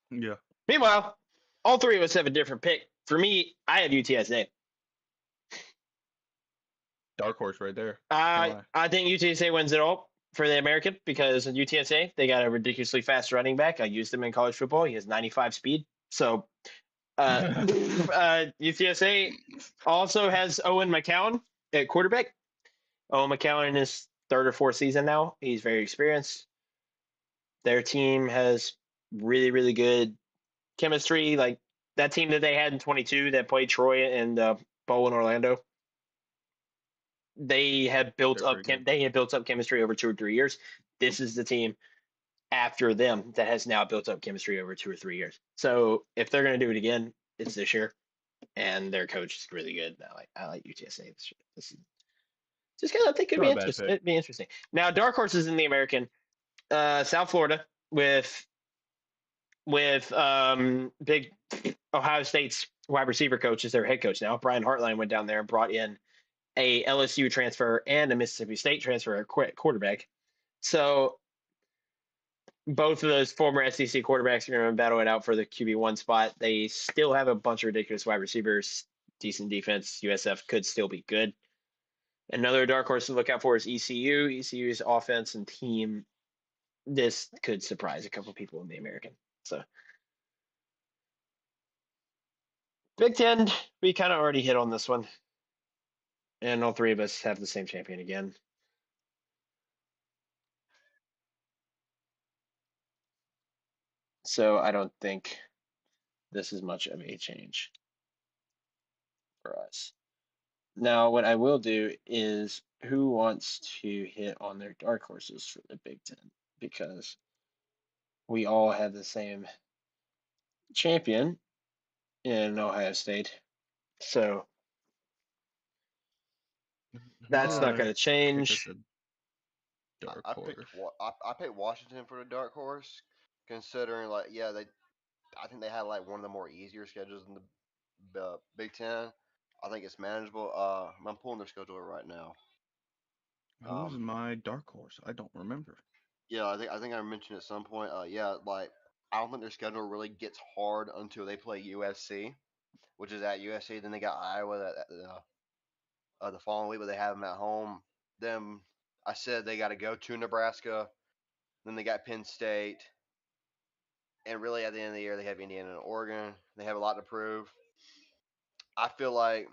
Yeah. meanwhile, all 3 of us have a different pick. For me, I have UTSA. Dark horse right there. I think UTSA wins it all for the American because in UTSA they got a ridiculously fast running back. I used him in college football. He has 95 speed. So UTSA also has Owen McCowan at quarterback. Owen McCowan in his 3rd or 4th season now. He's very experienced. Their team has really, really good chemistry. Like that team that they had in 22 that played Troy and Bowl in Orlando. They had built They're up pretty good. they had built up chemistry over 2 or 3 years. This is the team after them that has now built up chemistry over 2 or 3 years. So if they're going to do it again, it's this year, and their coach is really good. I like UTSA this is just because I think Not a bad pick. it'd be interesting. Now, dark horses in the American, South Florida with big Ohio State's wide receiver coach is their head coach now. Brian Hartline went down there and brought in a LSU transfer and a Mississippi State transfer at quarterback. So both of those former SEC quarterbacks are going to battle it out for the QB1 spot. They still have a bunch of ridiculous wide receivers, decent defense. USF could still be good. Another dark horse to look out for is ECU. ECU's offense and team. This could surprise a couple people in the American. So Big Ten, we kind of already hit on this one, and all 3 of us have the same champion again. So I don't think this is much of a change for us. Now, what I will do is who wants to hit on their dark horses for the Big Ten? Because we all have the same champion in Ohio State. So that's not going to change. Dark I horse. picked Washington for the dark horse, considering I think they had like one of the more easier schedules in the Big Ten. I think it's manageable. I'm pulling their schedule right now. Who's my dark horse? I don't remember. Yeah, I think I mentioned at some point. Like I don't think their schedule really gets hard until they play USC, which is at USC. Then they got Iowa the following week, but they have them at home. Then I said they got to go to Nebraska. Then they got Penn State, and really at the end of the year they have Indiana and Oregon. They have a lot to prove. I feel like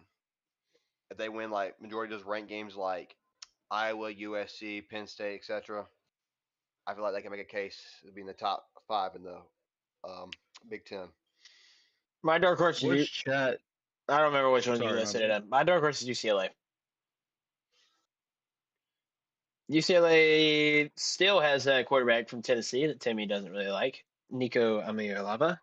if they win like majority of those ranked games like Iowa, USC, Penn State, etc., I feel like they can make a case to be in the top 5 in the Big Ten. My dark horse Where's is chat? I don't remember which one you Sorry, my listed it bad. in. My dark horse is UCLA. UCLA still has a quarterback from Tennessee that Timmy doesn't really like, Nico Amiolava.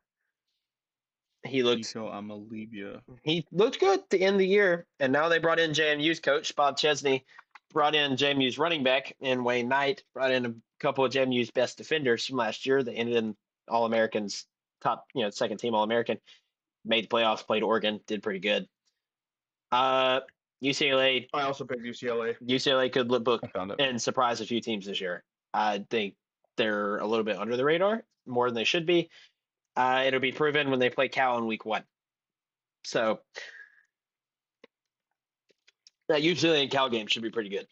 He looked Nico Amalibia. he looked good to end the year, and now they brought in JMU's coach Bob Chesney, brought in JMU's running back and Wayne Knight, brought in a couple of JMU's best defenders from last year. They ended in All Americans, top 2nd team All American, made the playoffs, played Oregon, did pretty good. Uh, UCLA I also picked UCLA. UCLA could book I found it. and surprise a few teams this year. I think they're a little bit under the radar, more than they should be. It'll be proven when they play Cal in week 1. So that UCLA and Cal game should be pretty good.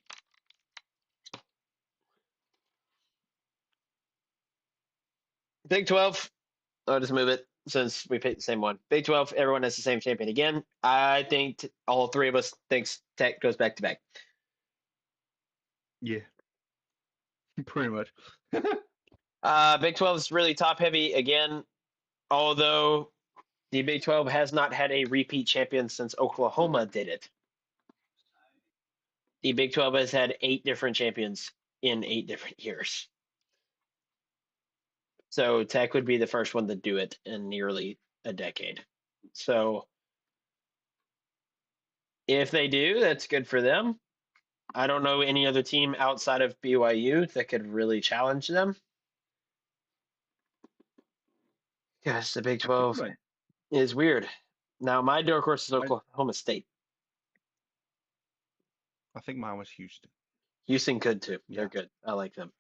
Big 12, I'll just move it since we picked the same one. Big 12, everyone has the same champion again. I think all 3 of us thinks Tech goes back to back. Yeah. Pretty much. Big 12 is really top heavy again, although the Big 12 has not had a repeat champion since Oklahoma did it. The Big 12 has had 8 different champions in 8 different years. So Tech would be the first one to do it in nearly a decade. So if they do, that's good for them. I don't know any other team outside of BYU that could really challenge them. Yes, the Big 12 is weird. Now, my dark horse is Oklahoma State. I think mine was Houston. Houston could too. Yeah. They're good. I like them.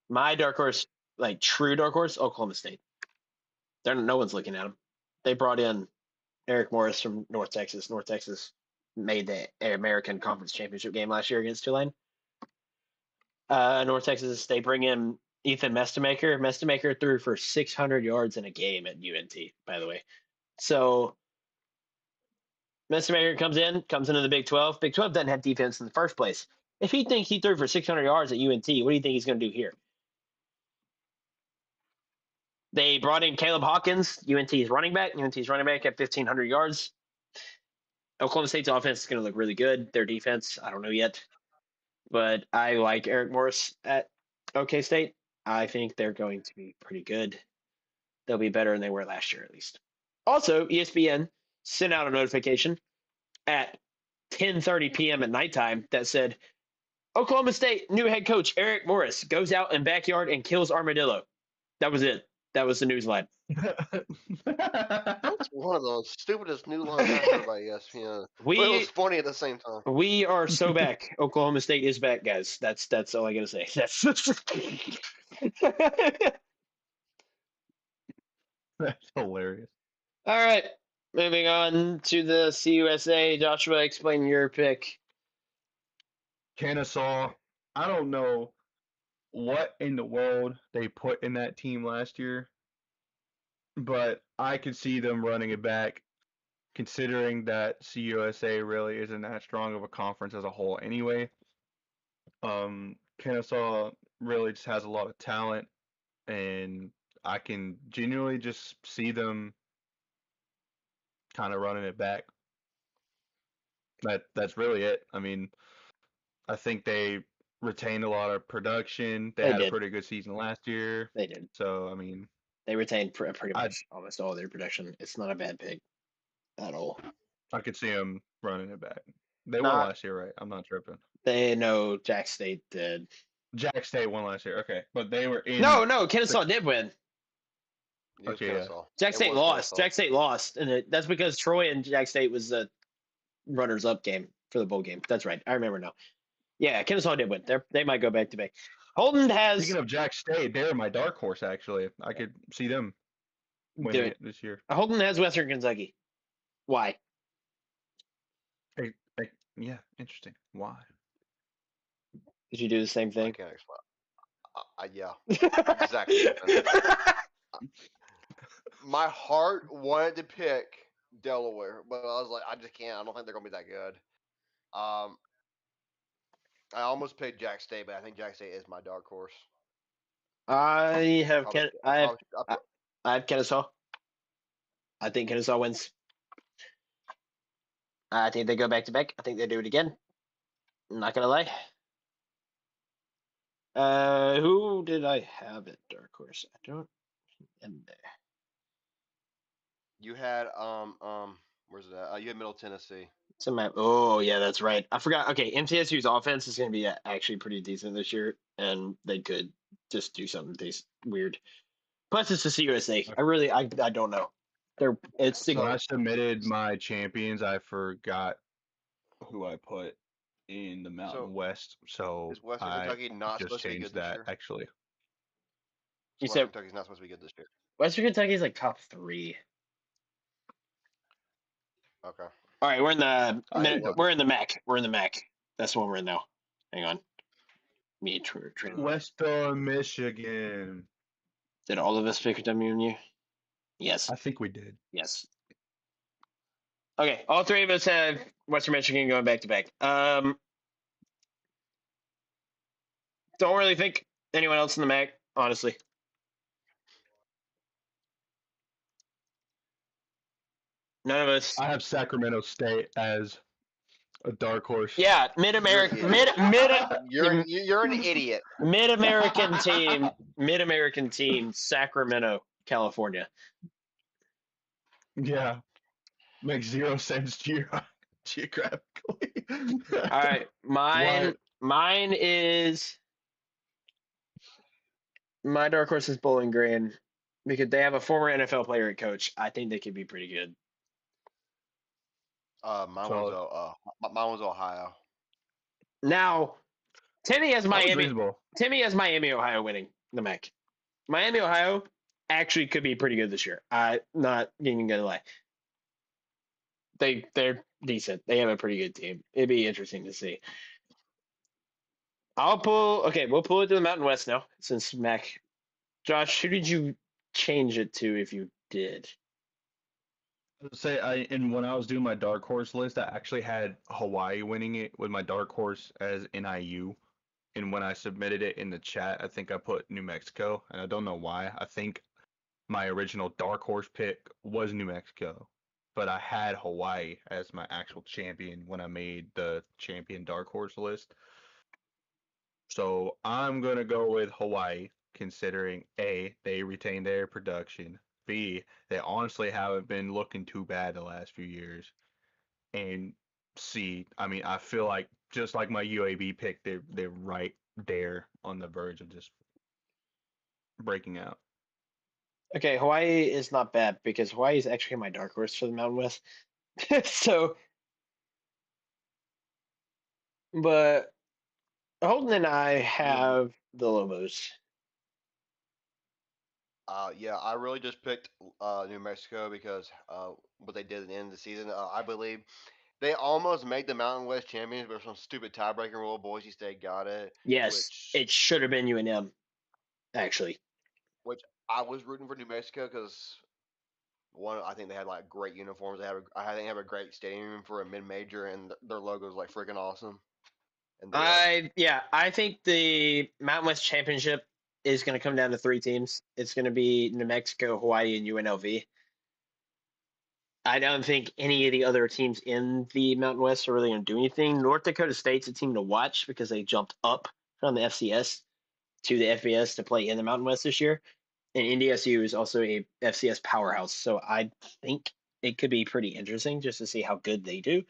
My dark horse, like true dark horse, Oklahoma State. No one's looking at them. They brought in Eric Morris from North Texas. North Texas made the American Conference Championship game last year against Tulane. North Texas, they bring in Ethan Mestemaker. Mestemaker threw for 600 yards in a game at UNT, by the way. So Mestemaker comes into the Big 12. Big 12 doesn't have defense in the first place. If he thinks he threw for 600 yards at UNT, what do you think he's going to do here? They brought in Caleb Hawkins, UNT's running back. UNT's running back at 1,500 yards. Oklahoma State's offense is going to look really good. Their defense, I don't know yet. But I like Eric Morris at OK State. I think they're going to be pretty good. They'll be better than they were last year, at least. Also, ESPN sent out a notification at 10:30 p.m. at nighttime that said, Oklahoma State new head coach Eric Morris goes out in backyard and kills armadillo. That was it. That was the news line. That's one of the stupidest new lines I heard by ESPN. But it was funny at the same time. We are so back. Oklahoma State is back, guys. That's all I gotta say. That's hilarious. All right. Moving on to the CUSA. Joshua, explain your pick. Kennesaw. I don't know what in the world they put in that team last year, but I could see them running it back, considering that CUSA really isn't that strong of a conference as a whole anyway. Kennesaw really just has a lot of talent, and I can genuinely just see them kind of running it back. That's really it. I mean, I think they retained a lot of production. They had did. a pretty good season last year. They did. So, I mean, they retained pretty much almost all their production. It's not a bad pick at all. I could see them running it back. They won last year, right? I'm not tripping. They know Jack State did. Jack State won last year. Okay, but they were in. No, Kennesaw did win. Okay, yeah. Jack State lost. Jack State lost, and that's because Troy and Jack State was the runners-up game for the bowl game. That's right. I remember now. Yeah, Kennesaw did win. They might go back to back. Holden has. Speaking of Jack State, they're my dark horse. Actually, I could see them winning it this year. Holden has Western Kentucky. Why? Yeah, interesting. Why? Did you do the same thing? I can't explain. Yeah, exactly. My heart wanted to pick Delaware, but I was like, I just can't. I don't think they're gonna be that good. I almost picked Jack State, but I think Jack State is my dark horse. I have Kennesaw. I think Kennesaw wins. I think they go back to back. I think they do it again. I'm not gonna lie. Who did I have at dark horse? I don't remember. You had where's it at? You had Middle Tennessee. Oh yeah, that's right. I forgot. Okay, MTSU's offense is going to be actually pretty decent this year, and they could just do something weird. Plus, it's the CUSA. I don't know. When I submitted my champions, I forgot who I put in the Mountain West. So is Western Kentucky not supposed to be good this year? Actually, you said Kentucky's not supposed to be good this year. Western Kentucky is like top 3. Okay. All right, we're in the MAC. We're in the MAC. That's the one we're in now. Hang on. Western Michigan. Did all of us pick WMU? Yes. I think we did. Yes. Okay, all 3 of us have Western Michigan going back to back. Don't really think anyone else in the MAC, honestly. None of us. I have Sacramento State as a dark horse. Yeah, Mid-American. You're an idiot. Mid-American team, Sacramento, California. Yeah, makes 0 sense geographically. All right, mine is my dark horse is Bowling Green because they have a former NFL player at coach. I think they could be pretty good. Mine was Ohio. Now, Timmy has That was Miami. reasonable. Timmy has Miami, Ohio winning the MAC. Miami, Ohio actually could be pretty good this year. I'm not even gonna lie. They're decent. They have a pretty good team. It'd be interesting to see. I'll pull. Okay, we'll pull it to the Mountain West now since MAC. Josh, who did you change it to if you did? And when I was doing my dark horse list, I actually had Hawaii winning it with my dark horse as NIU. And when I submitted it in the chat, I think I put New Mexico, and I don't know why. I think my original dark horse pick was New Mexico, but I had Hawaii as my actual champion when I made the champion dark horse list. So I'm gonna go with Hawaii, considering A, they retain their production. B, they honestly haven't been looking too bad the last few years. And C, I mean, I feel like just like my UAB pick, they're right there on the verge of just breaking out. Okay, Hawaii is not bad because Hawaii is actually my dark horse for the Mountain West. So, but Holden and I have the Lobos. Yeah, I really just picked New Mexico because what they did at the end of the season. I believe they almost made the Mountain West champions, but some stupid tiebreaker rule, Boise State got it, Yes, which it should have been UNM, actually. which I was rooting for New Mexico because one, I think they had like great uniforms. I think they have a great stadium for a mid-major, and their logo is like freaking awesome. And I think the Mountain West Championship is going to come down to three teams. It's going to be New Mexico, Hawaii, and UNLV. I don't think any of the other teams in the Mountain West are really going to do anything. North Dakota State's a team to watch because they jumped up from the FCS to the FBS to play in the Mountain West this year. And NDSU is also a FCS powerhouse. So I think it could be pretty interesting just to see how good they do.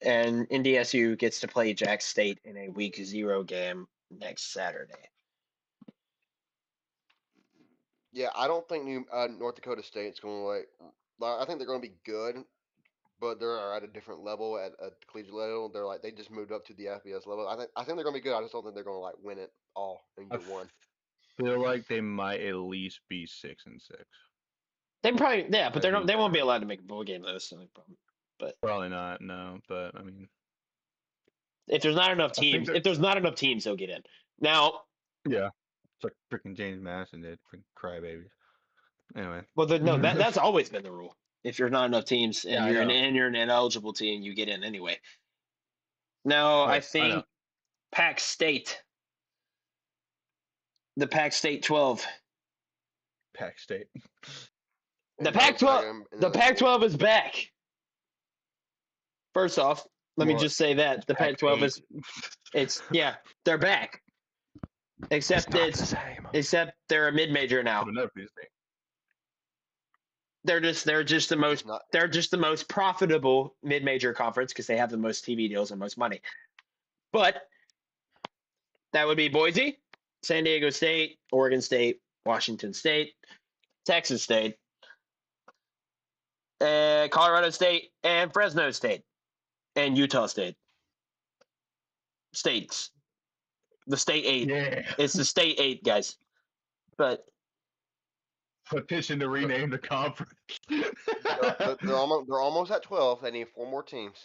And NDSU gets to play Jack State in a week 0 game next Saturday. yeah, I don't think North Dakota State's going to I think they're going to be good, but they're at a different level at the collegiate level. They just moved up to the FBS level. I think they're going to be good. I just don't think they're going to win it all in I year one. feel like they might at least be 6-6. They probably but I'd be they won't be allowed to make a bowl game though. So no problem. But probably not, no. But I mean, if there's not enough I think teams, that they'll get in. Now, yeah, it's like freaking James Madison did, freaking crybabies. Anyway, well, no, that's always been the rule. If there's not enough teams yeah, and I know. you're an ineligible team, you get in anyway. Now, I Yeah, I know. think Pac State, the Pac State 12, Pac State. the And Pac-12, Gonzaga in the the fourth. Pac-12 is back. First off, let me Well, just say that the Pac Pac-12 8. is they're back. It's not the same. Except they're a mid-major now. It'll never be the same. They're just It's not. the most profitable mid-major conference because they have the most TV deals and most money. But that would be Boise, San Diego State, Oregon State, Washington State, Texas State, Colorado State, and Fresno State, and Utah State. States. The state 8. Yeah. It's the state 8, guys. But Petition to rename the conference. They're almost at 12. They need 4 more teams.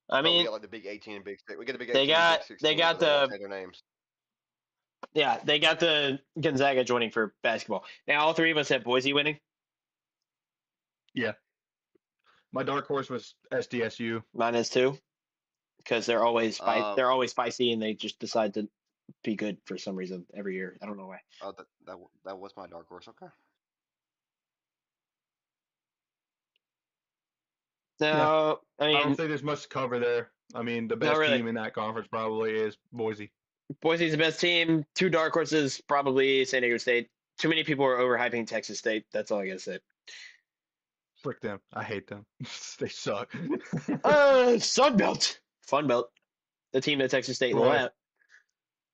I But we mean, get like the Big 18 and Big 6. We get the Big 18 they and Big got 16. They won't say their names. they got the Gonzaga joining for basketball. Now all three of us have Boise winning. Yeah. My dark horse was SDSU. Mine is too, because they're always feisty and they just decide to be good for some reason every year. I don't know why. That was my dark horse. Okay. No, I I don't mean, think there's much to cover there. I mean, the not best really. team in that conference probably is Boise. Boise's the best team. 2 dark horses, probably San Diego State. Too many people are overhyping Texas State. That's all I gotta say. Frick them. I hate them. They suck. Sunbelt, Fun Belt, the team that Texas State Boy. left.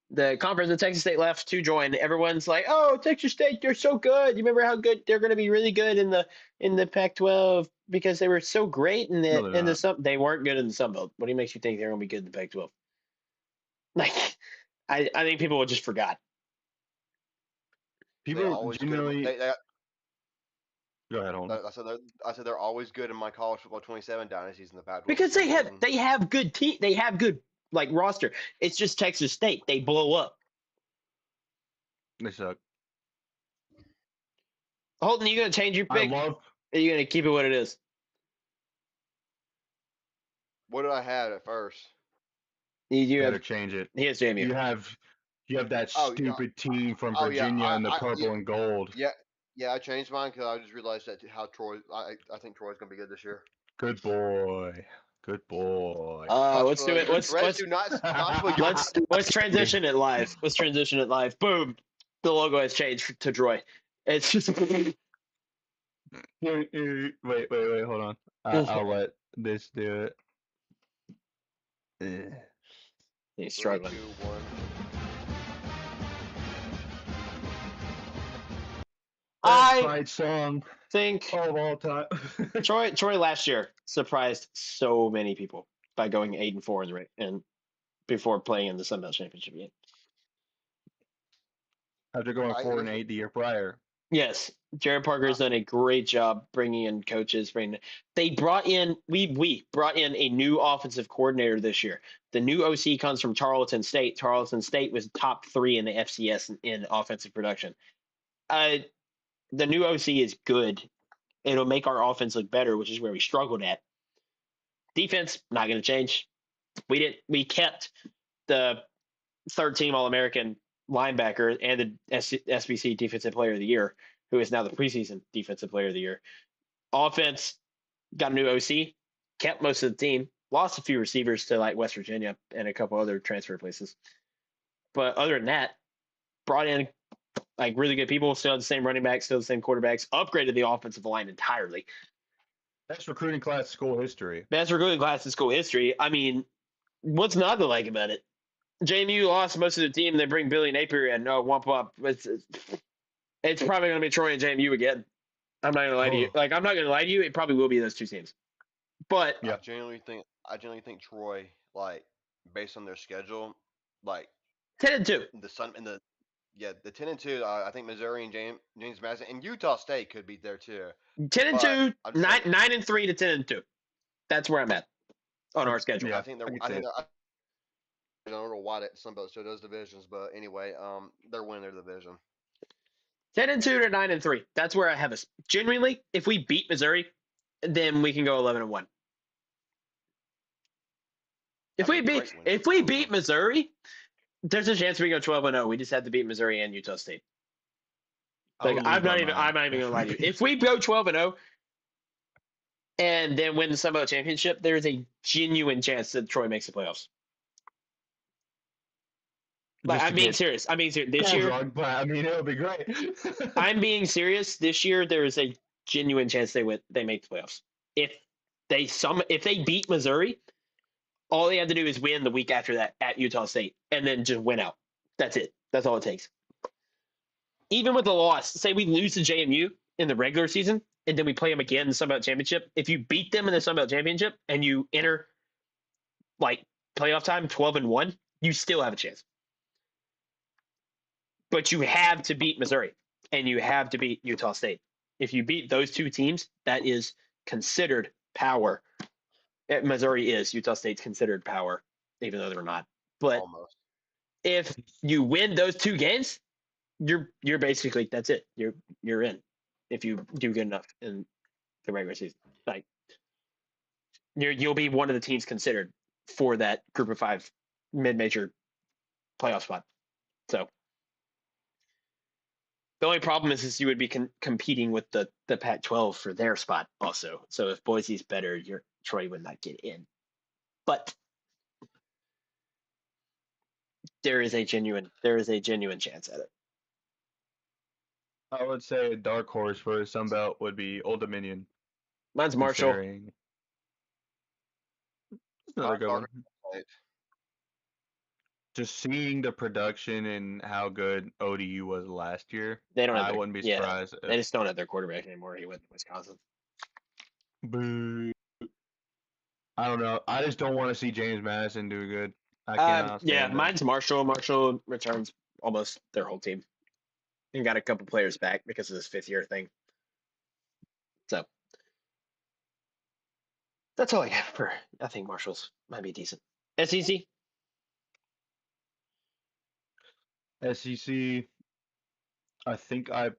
The conference that Texas State left to join. Everyone's like, "Oh, Texas State, they're so good. You remember how good they're going to be? Really good in the Pac-12 because they were so great in No, the they're in the not. Sun. They weren't good in the Sun Belt. What do you makes you think they're going to be good in the Pac-12? Like, I think people just forgot. They're People always good. genuinely. Go ahead, Holden. I said they're always good in my college football 27 dynasties in the Pac-12 for Because some reason. they have good team, they have good like roster. It's just Texas State, they blow up. They suck. Holden, you gonna change your I pick? love. Or are you gonna keep it what it is? What did I have at first? You Better have change it. he has JMU. You have that Oh yeah, stupid team from oh yeah, Virginia in the purple and gold. yeah, yeah. I changed mine because I just realized that how Troy. I think Troy's gonna be good this year. Good boy. Good boy. Let's do it. Your threats do not sway your. Let's transition it live. Let's transition it live. Boom. The logo has changed to Troy. It's just Wait, hold on. I'll let this do it. he's 3, struggling. 2, 1. Best I fight song think of all time. Troy last year surprised so many people by going 8-4 in the and before playing in the Sun Belt Championship game. After going I 4-8 the year prior. Yes, Jared Parker has done a great job bringing in coaches. They brought in we brought in a new offensive coordinator this year. The new OC comes from Tarleton State. Tarleton State was top 3 in the FCS in offensive production. Uh, the new OC is good. It'll make our offense look better, which is where we struggled at. Defense not going to change. We kept the third team All American linebacker and the SBC Defensive Player of the Year, who is now the preseason Defensive Player of the Year. Offense got a new OC, kept most of the team, lost a few receivers to like West Virginia and a couple other transfer places. But other than that, brought in like really good people, still have the same running backs, still the same quarterbacks, upgraded the offensive line entirely. Best recruiting class in school history. Best recruiting class in school history. I mean, what's not to like about it? JMU lost most of the team. They bring Billy Napier in. No, wump up. It's probably going to be Troy and JMU again. I'm not going to lie to you. Like, I'm not going to lie to you. It probably will be those two teams. But Yeah. I genuinely think Troy, like based on their schedule, like 10-2. the Sun and the 10-2. I think Missouri and James Madison and Utah State could be there too. 10-2, I'm just saying, 9-3 to 10-2. That's where I'm at on our schedule. Yeah, I think they're. I can I see think it. they're, I don't know why that Sunbelt still does divisions, but anyway, they're winning their division. 10-2 to 9-3. That's where I have us. Genuinely, if we beat Missouri, then we can go 11-1. If we beat Missouri, there's a chance we go 12-0. We just have to beat Missouri and Utah State. Like I'm not even gonna lie to you. If we go 12-0 and then win the Sun Belt Championship, there is a genuine chance that Troy makes the playoffs. Like I'm being serious. This year, but I mean it'll be great. I'm being serious. This year, there is a genuine chance they make the playoffs. If they beat Missouri, all they have to do is win the week after that at Utah State, and then just win out. That's it. That's all it takes. Even with the loss, say we lose to JMU in the regular season, and then we play them again in the Sun Belt Championship. If you beat them in the Sun Belt Championship and you enter like playoff time 12-1, you still have a chance. But you have to beat Missouri and you have to beat Utah State. If you beat those two teams, that is considered power. Missouri is. Utah State's considered power, even though they're not. But Almost. if you win those two games, you're basically that's it. You're in. If you do good enough in the regular season, like you'll be one of the teams considered for that group of 5 mid-major playoff spot. So the only problem is you would be competing with the Pac-12 for their spot also. So if Boise's better, Troy would not get in. But there is a genuine chance at it. I would say a dark horse for Sunbelt would be Old Dominion. Mine's Marshall. Another good one. Just seeing the production and how good ODU was last year, I wouldn't be surprised. They just don't have their quarterback anymore. He went to Wisconsin. Boo. I don't know. I just don't want to see James Madison do good. I cannot Yeah, stand him. mine's Marshall. Marshall returns almost their whole team and got a couple players back because of this 5th-year thing. So that's all I got for. I think Marshall's might be decent. SEC. SEC. I think I.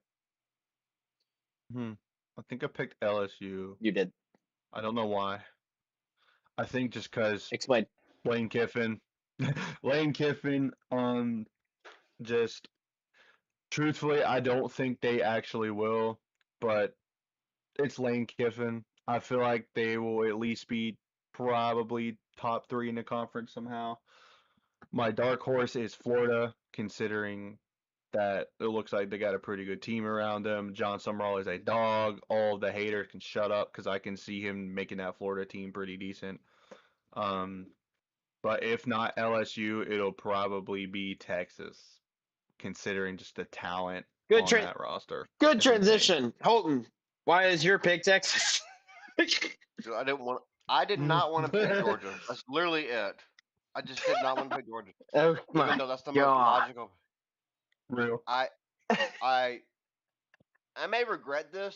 I think I picked LSU. You did. I don't know why. I think just because Explain. Lane Kiffin. Lane Kiffin. Just truthfully, I don't think they actually will, but it's Lane Kiffin. I feel like they will at least be probably top 3 in the conference somehow. My dark horse is Florida, considering that it looks like they got a pretty good team around them. John Summerall is a dog. All of the haters can shut up because I can see him making that Florida team pretty decent. But if not LSU, it'll probably be Texas, considering just the talent Good on that roster. Good It's insane. transition, Holton. Why is your pick Texas? I did not want to pick Georgia. That's literally it. I just did not want to pick Georgia, Oh my even though that's the most God. logical. Real. I may regret this,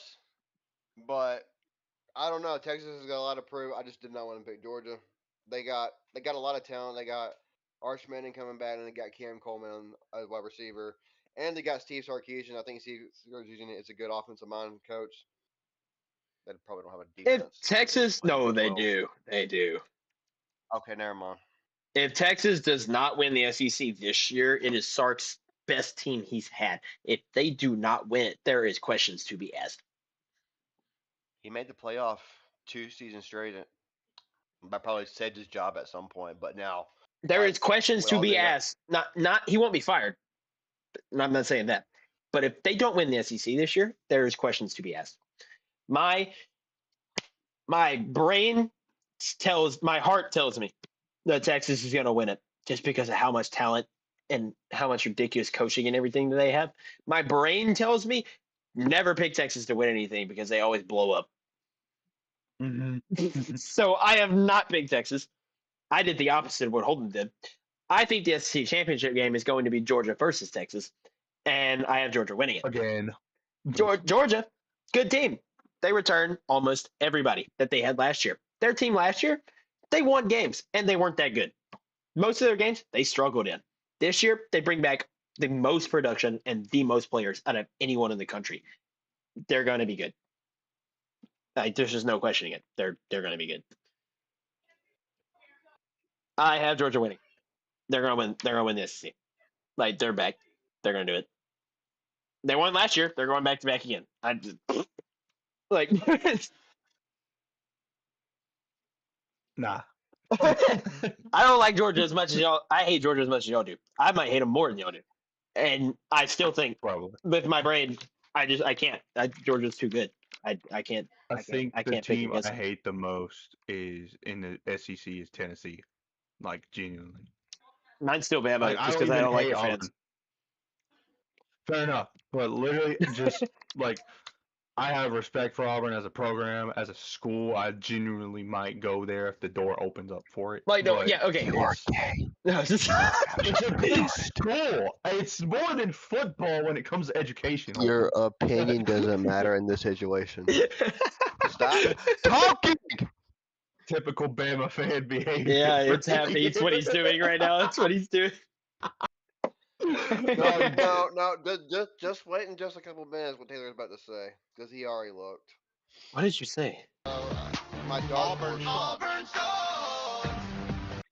but I don't know. Texas has got a lot to prove. I just did not want to pick Georgia. They got a lot of talent. They got Arch Manning coming back, and they got Cam Coleman as wide receiver, and they got Steve Sarkisian. I think Steve Sarkisian is a good offensive mind coach. They probably don't have a If defense. Texas, no, they Well. do. They do. Okay, never mind. If Texas does not win the SEC this year, it is Sark's best team he's had. If they do not win it, there is questions to be asked. He made the playoff 2 seasons straight. I probably saved his job at some point, but now There is questions with to all be the asked. Not he won't be fired. I'm not saying that. But if they don't win the SEC this year, there is questions to be asked. My brain my heart tells me that Texas is going to win it just because of how much talent and how much ridiculous coaching and everything that they have. My brain tells me never pick Texas to win anything because they always blow up. So I have not picked Texas. I did the opposite of what Holden did. I think the SEC championship game is going to be Georgia versus Texas, and I have Georgia winning it. Again. Georgia, good team. They return almost everybody that they had last year. Their team last year, they won games, and they weren't that good. Most of their games, they struggled in. This year, they bring back the most production and the most players out of anyone in the country. They're going to be good. There's just no questioning it. They're going to be good. I have Georgia winning. They're going to win. They're going to win the SEC. Like they're back. They're going to do it. They won last year. They're going back to back again. I just like. Nah. I don't like Georgia as much as y'all. I hate Georgia as much as y'all do. I might hate them more than y'all do, and I still think Probably. with my brain, I can't. Georgia's too good. I can't. I think I the can't pick team against I them. hate the most is in the SEC is Tennessee. Like genuinely. Mine's still Bama Like I just don't because I even don't like hate their Auburn. fans. Fair enough. But literally just like I have respect for Auburn as a program, as a school. I genuinely might go there if the door opens up for it. Like no, But yeah, okay. gay. No, it's just- It's a good school. It's more than football when it comes to education. Your opinion doesn't matter in this situation. Stop talking. Typical Bama fan behavior. yeah, it's happy. It's what he's doing right now. That's what he's doing. No. Just wait in just a couple minutes what Taylor's about to say because he already looked. What did you say? My dog. Auburn.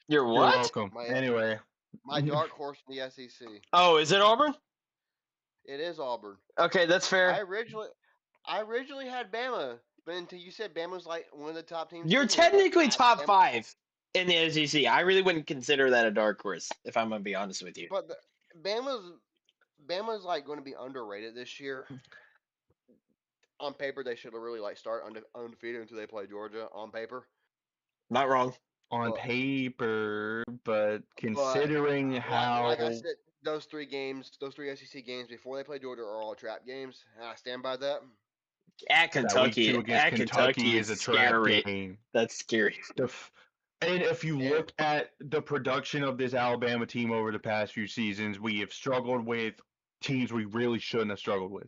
You're You're what? welcome. Anyway. My dark horse in the SEC. Oh, is it Auburn? It is Auburn. Okay, that's fair. I originally had Bama, but until you said Bama's like one of the top teams. You're technically top 5 in the SEC. I really wouldn't consider that a dark horse, if I'm gonna be honest with you. But Bama's like going to be underrated this year. On paper, they should really like start undefeated until they play Georgia. On paper, Not wrong. On paper, but considering how like I said, those 3 SEC games before they play Georgia are all trap games, and I stand by that. At That week Kentucky, 2 against Kentucky is is a trap scary. game. That's scary. And if you look at the production of this Alabama team over the past few seasons, we have struggled with teams we really shouldn't have struggled with.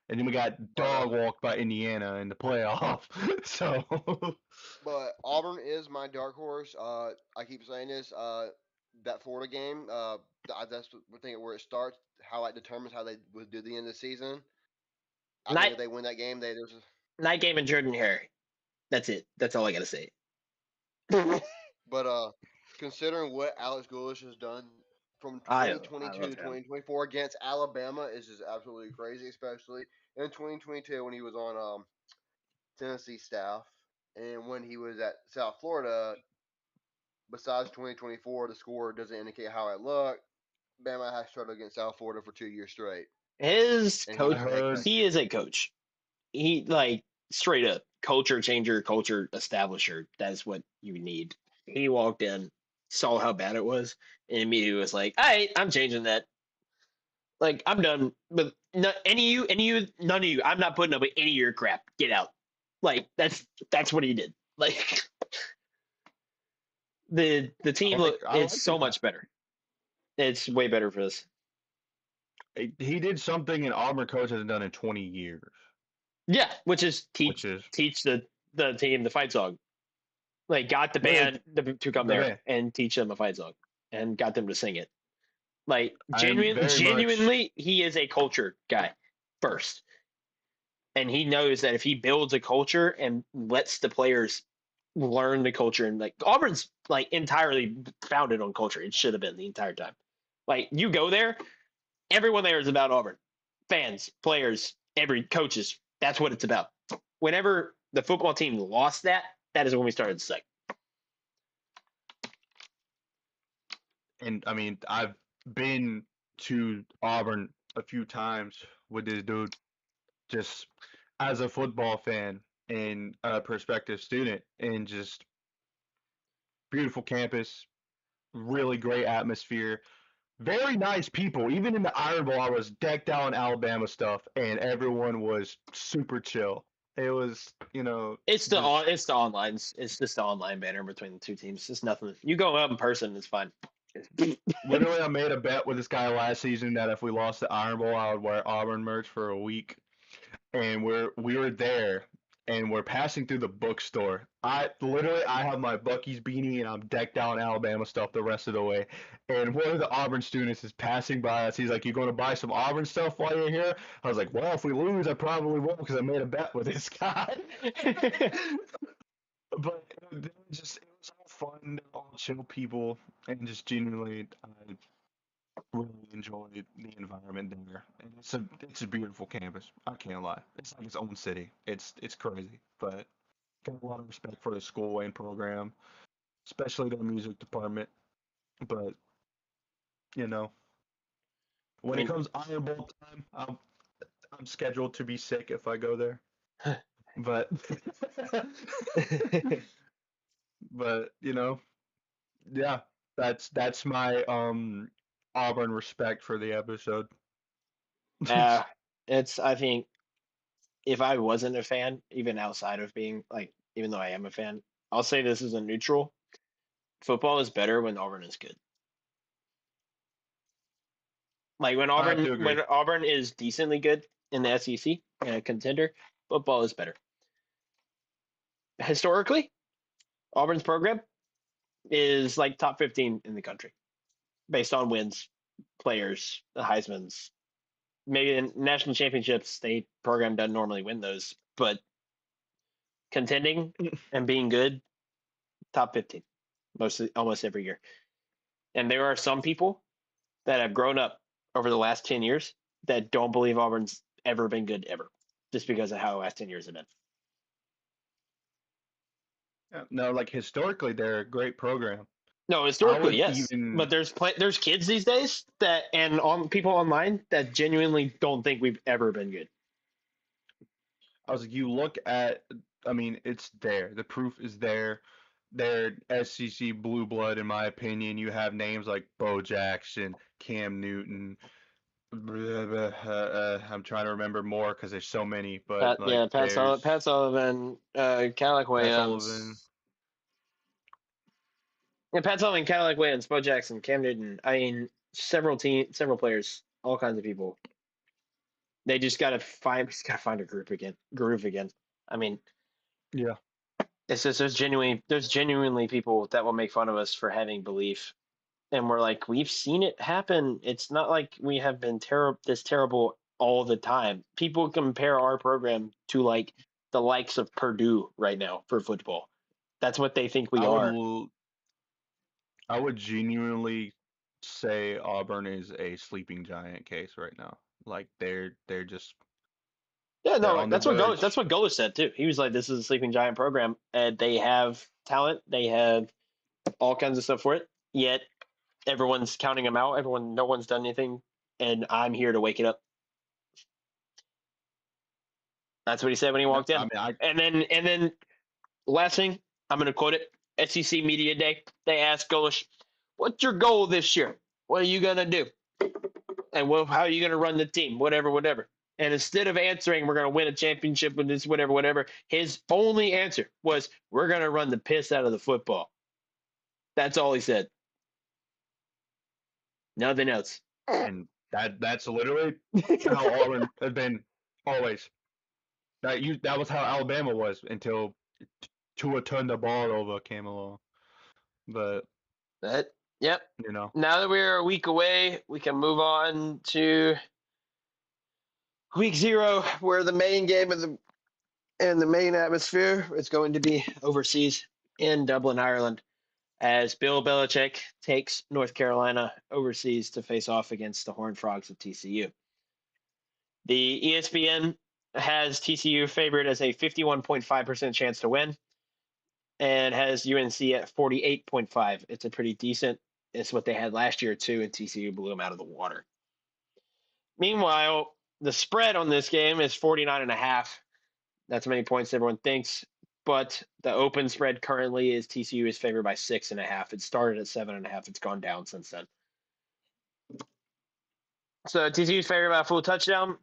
And then we got dog walked by Indiana in the playoff. So, But Auburn is my dark horse. I keep saying this. That Florida game, that's the thing where it starts. How it determines how they would do the end of the season. I think Night if they win that game, there's. night game and Jordan Hare. That's it. That's all I gotta say. But considering what Alex Goulash has done from I 2022 love to him. 2024 against Alabama is just absolutely crazy, especially in 2022 when he was on Tennessee staff and when he was at South Florida. Besides 2024, the score doesn't indicate how it looked. Bama has struggled against South Florida for 2 years straight, His and he I coach, was the head heard coach. he is a coach. He like straight up culture changer, culture establisher. That's what you need. He walked in, saw how bad it was, and immediately was like, "All right, I'm changing that. Like, I'm done with any of you, none of you. I'm not putting up with any of your crap. Get out." Like that's what he did. Like the team look I it's like so that. much better. It's way better for us. He did something an Auburn coach hasn't done in 20 years, Yeah, which is which is teach the team the fight song. Like got the which band to come the there man. and teach them a fight song and got them to sing it. Like I'm very much genuinely, he is a culture guy first, and he knows that if he builds a culture and lets the players learn the culture, and like Auburn's like entirely founded on culture. It should have been the entire time. Like you go there, everyone there is about Auburn, fans, players, every coaches. That's what it's about. Whenever the football team lost that, that is when we started to suck. and I mean I've been to Auburn a few times with this dude just as a football fan and a prospective student, and just beautiful campus, really great atmosphere, very nice people. Even in the Iron Bowl, I was decked out in Alabama stuff, and everyone was super chill. It was, just It's the online. It's just the online banner between the two teams. It's nothing. You go up in person, it's fine. literally. I made a bet with this guy last season that if we lost the Iron Bowl, I would wear Auburn merch for a week. And we were there, and we're passing through the bookstore. I have my Bucky's beanie and I'm decked out in Alabama stuff the rest of the way. And one of the Auburn students is passing by us. He's like, "You going to buy some Auburn stuff while you're here?" I was like, "Well, if we lose, I probably will because I made a bet with this guy." But it was all fun, all chill people, and just genuinely, I really enjoyed the environment there. And it's a beautiful campus. I can't lie. It's like its own city. It's crazy, but got a lot of respect for the school and program, especially the music department. But you know, I when it mean, comes Iron Bowl time, I'm scheduled to be sick if I go there. But but yeah, that's my Auburn respect for the episode. uh, it's. I think if I wasn't a fan, even outside of being like, even though I am a fan, I'll say this is a neutral. Football is better when Auburn is good. Like I have to when agree. Auburn is decently good in the SEC and a contender, football is better. Historically, Auburn's program is like top 15 in the country based on wins, players, the Heisman's. Maybe in national championships, the program doesn't normally win those, but contending and being good, top 15, mostly almost every year. And there are some people that have grown up over the last 10 years that don't believe Auburn's ever been good ever, just because of how the last 10 years have been. Yeah, no, like historically, they're a great program. No, I historically, would yes, but even there's kids these days that and on people online that genuinely don't think we've ever been good. I was like, you look at, I mean, it's there. The proof is there. They're SEC blue blood, in my opinion. You have names like Bo Jackson, Cam Newton, I'm trying to remember more because there's so many, but Pat, like yeah, Pat there's Sullivan, Cadillac Pat Sullivan. Williams. Yeah, Pat Sullivan, Cadillac Williams, Bo Jackson, Cam Newton. I mean, several players, all kinds of people. They just gotta find a groove again. I mean, Yeah, it's just there's genuinely people that will make fun of us for having belief, and we're like, we've seen it happen. It's not like we have been this terrible all the time. People compare our program to like the likes of Purdue right now for football. That's what they think we I would are. l- I would genuinely say Auburn is a sleeping giant case right now. Like they're just Yeah, they're no, on the that's verge. what Golis said too. He was like, "This is a sleeping giant program, and they have talent. They have all kinds of stuff for it. Yet everyone's counting them out. No one's done anything, and I'm here to wake it up." That's what he said when he No, walked I in. mean I And then last thing, I'm going to quote it. SEC Media Day. They asked Golis, "What's your goal this year? What are you going to do? And how are you going to run the team? Whatever, whatever." And instead of answering, "We're going to win a championship with this, whatever, whatever," his only answer was, "We're going to run the piss out of the football." That's all he said. Nothing else. and that's literally how Auburn has been always. That was how Alabama was until Tua turned the ball over, came along. But But, yep. you know, Now that we're a week away, we can move on to week 0, where the main game and the main atmosphere is going to be overseas in Dublin, Ireland, as Bill Belichick takes North Carolina overseas to face off against the Horned Frogs of TCU. The ESPN has TCU favored as a 51.5% chance to win and has UNC at 48.5. It's a pretty decent. It's what they had last year too, and TCU blew them out of the water. Meanwhile, the spread on this game is 49.5. That's how many points everyone thinks. But the open spread currently is TCU is favored by 6.5. It started at 7.5. It's gone down since then. So TCU is favored by a full touchdown.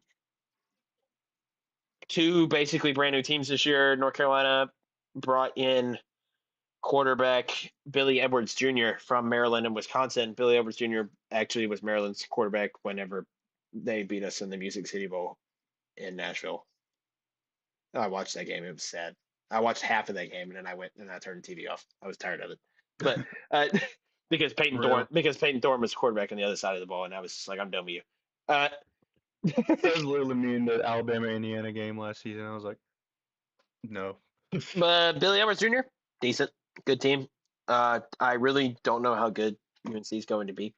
Two basically brand new teams this year. North Carolina brought in quarterback Billy Edwards Jr. from Maryland and Wisconsin. Billy Edwards Jr. actually was Maryland's quarterback whenever they beat us in the Music City Bowl in Nashville. I watched that game. It was sad. I watched half of that game and then I turned the TV off. I was tired of it. But because real. Peyton Thorne was quarterback on the other side of the ball, and I was just like, I'm done with you. Uh, That was literally me in the Alabama Indiana game last season. I was like, no. but Billy Edwards Jr., decent, good team. I really don't know how good UNC is going to be,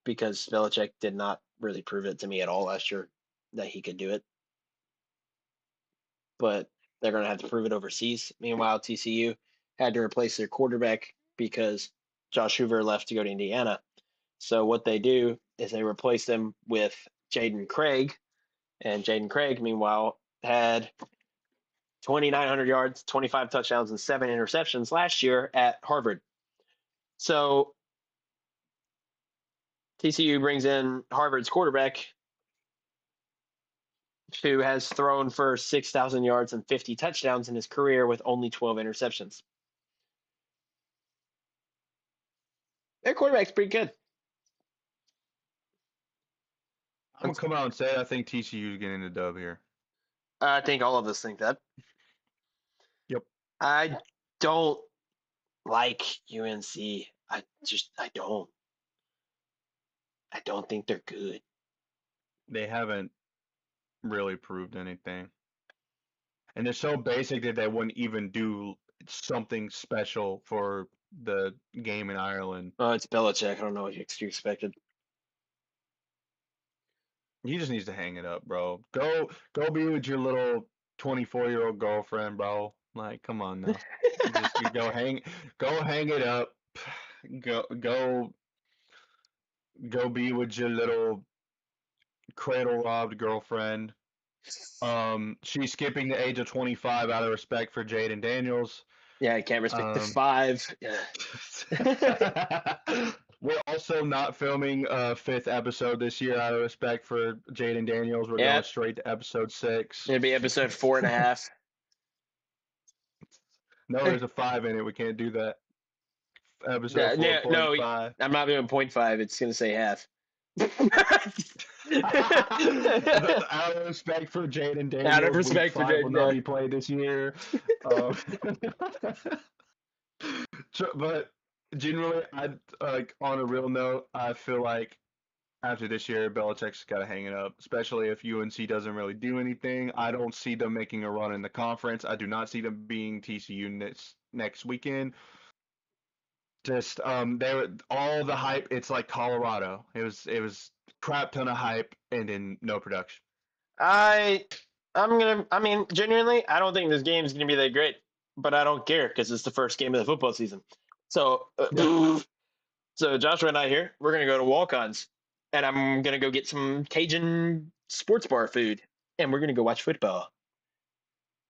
because Belichick did not really prove it to me at all last year that he could do it. But they're going to have to prove it overseas. Meanwhile, TCU had to replace their quarterback because Josh Hoover left to go to Indiana. So what they do is they replace them with Jaden Craig, and Jaden Craig, meanwhile, had 2,900 yards, 25 touchdowns, and 7 interceptions last year at Harvard. So TCU brings in Harvard's quarterback, who has thrown for 6,000 yards and 50 touchdowns in his career with only 12 interceptions. Their quarterback's pretty good. I'm gonna come out and say I think TCU is getting the dub here. I think all of us think that. Yep. I don't like UNC. I don't. I don't think they're good. They haven't really proved anything. And they're so basic that they wouldn't even do something special for the game in Ireland. Oh, it's Belichick. I don't know what you expected. He just needs to hang it up, bro. Go be with your little 24-year-old girlfriend, bro. Like, come on now. Just go hang it up. Go go be with your little cradle robbed girlfriend. She's skipping the age of 25 out of respect for Jaden Daniels. Yeah, I can't respect the Um, 5. Yeah. We're also not filming a 5th episode this year out of respect for Jaden Daniels. We're Yeah. going straight to episode 6. It'll be episode 4.5. No, there's a 5 in it. We can't do that. Episode No, 4.5. I'm not doing 0.5. It's gonna say half. Out of respect for Jaden Daniels, Out of respect week for 5 will Jaden, not yeah. be played this year. But generally, I like on a real note, I feel like after this year, Belichick's got to hang it up, especially if UNC doesn't really do anything. I don't see them making a run in the conference. I do not see them being TCU next weekend. Just they were all the hype. It's like Colorado. It was crap ton of hype and then no production. I mean, genuinely, I don't think this game's gonna be that great, but I don't care because it's the first game of the football season. So, so Joshua and I here, we're gonna go to Walk-Ons, and I'm gonna go get some Cajun sports bar food, and we're gonna go watch football.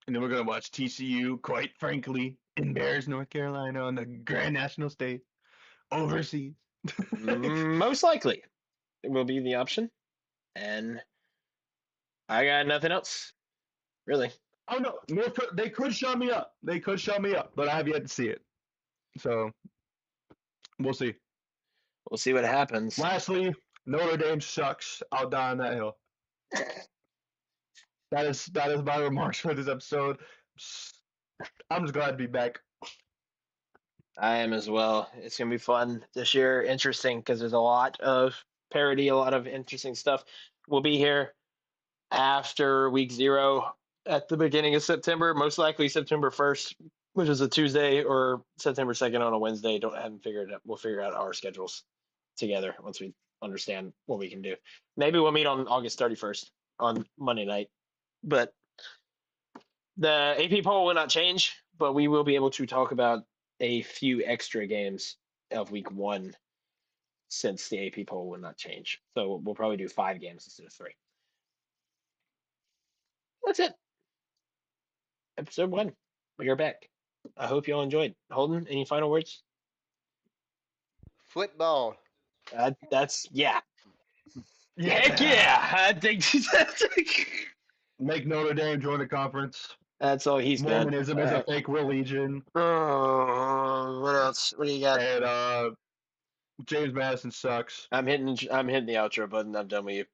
And then we're gonna watch TCU, quite frankly, in Bears, North Carolina, on the Grand National Stage, overseas. Most likely, it will be the option, and I got nothing else, really. Oh no, they could shut me up. They could shut me up, but I have yet to see it. So we'll see. We'll see what happens. Lastly, Notre Dame sucks. I'll die on that hill. That is my remarks for this episode. I'm just glad to be back. I am as well. It's gonna be fun this year. Interesting because there's a lot of parody, a lot of interesting stuff. We'll be here after week 0 at the beginning of September, most likely September 1st, which is a Tuesday, or September 2nd on a Wednesday. Haven't figured it out. We'll figure out our schedules together once we understand what we can do. Maybe we'll meet on August 31st on Monday night. But the AP poll will not change, but we will be able to talk about a few extra games of week 1 since the AP poll will not change. So we'll probably do 5 games instead of 3. That's it. Episode 1. We are back. I hope y'all enjoyed. Holden, any final words? Football. That's yeah. Yeah. Heck yeah. I think Make Notre Dame join the conference. that's all he's got. Mormonism is a fake religion. What else? What do you got? And James Madison sucks. I'm hitting the outro button. I'm done with you.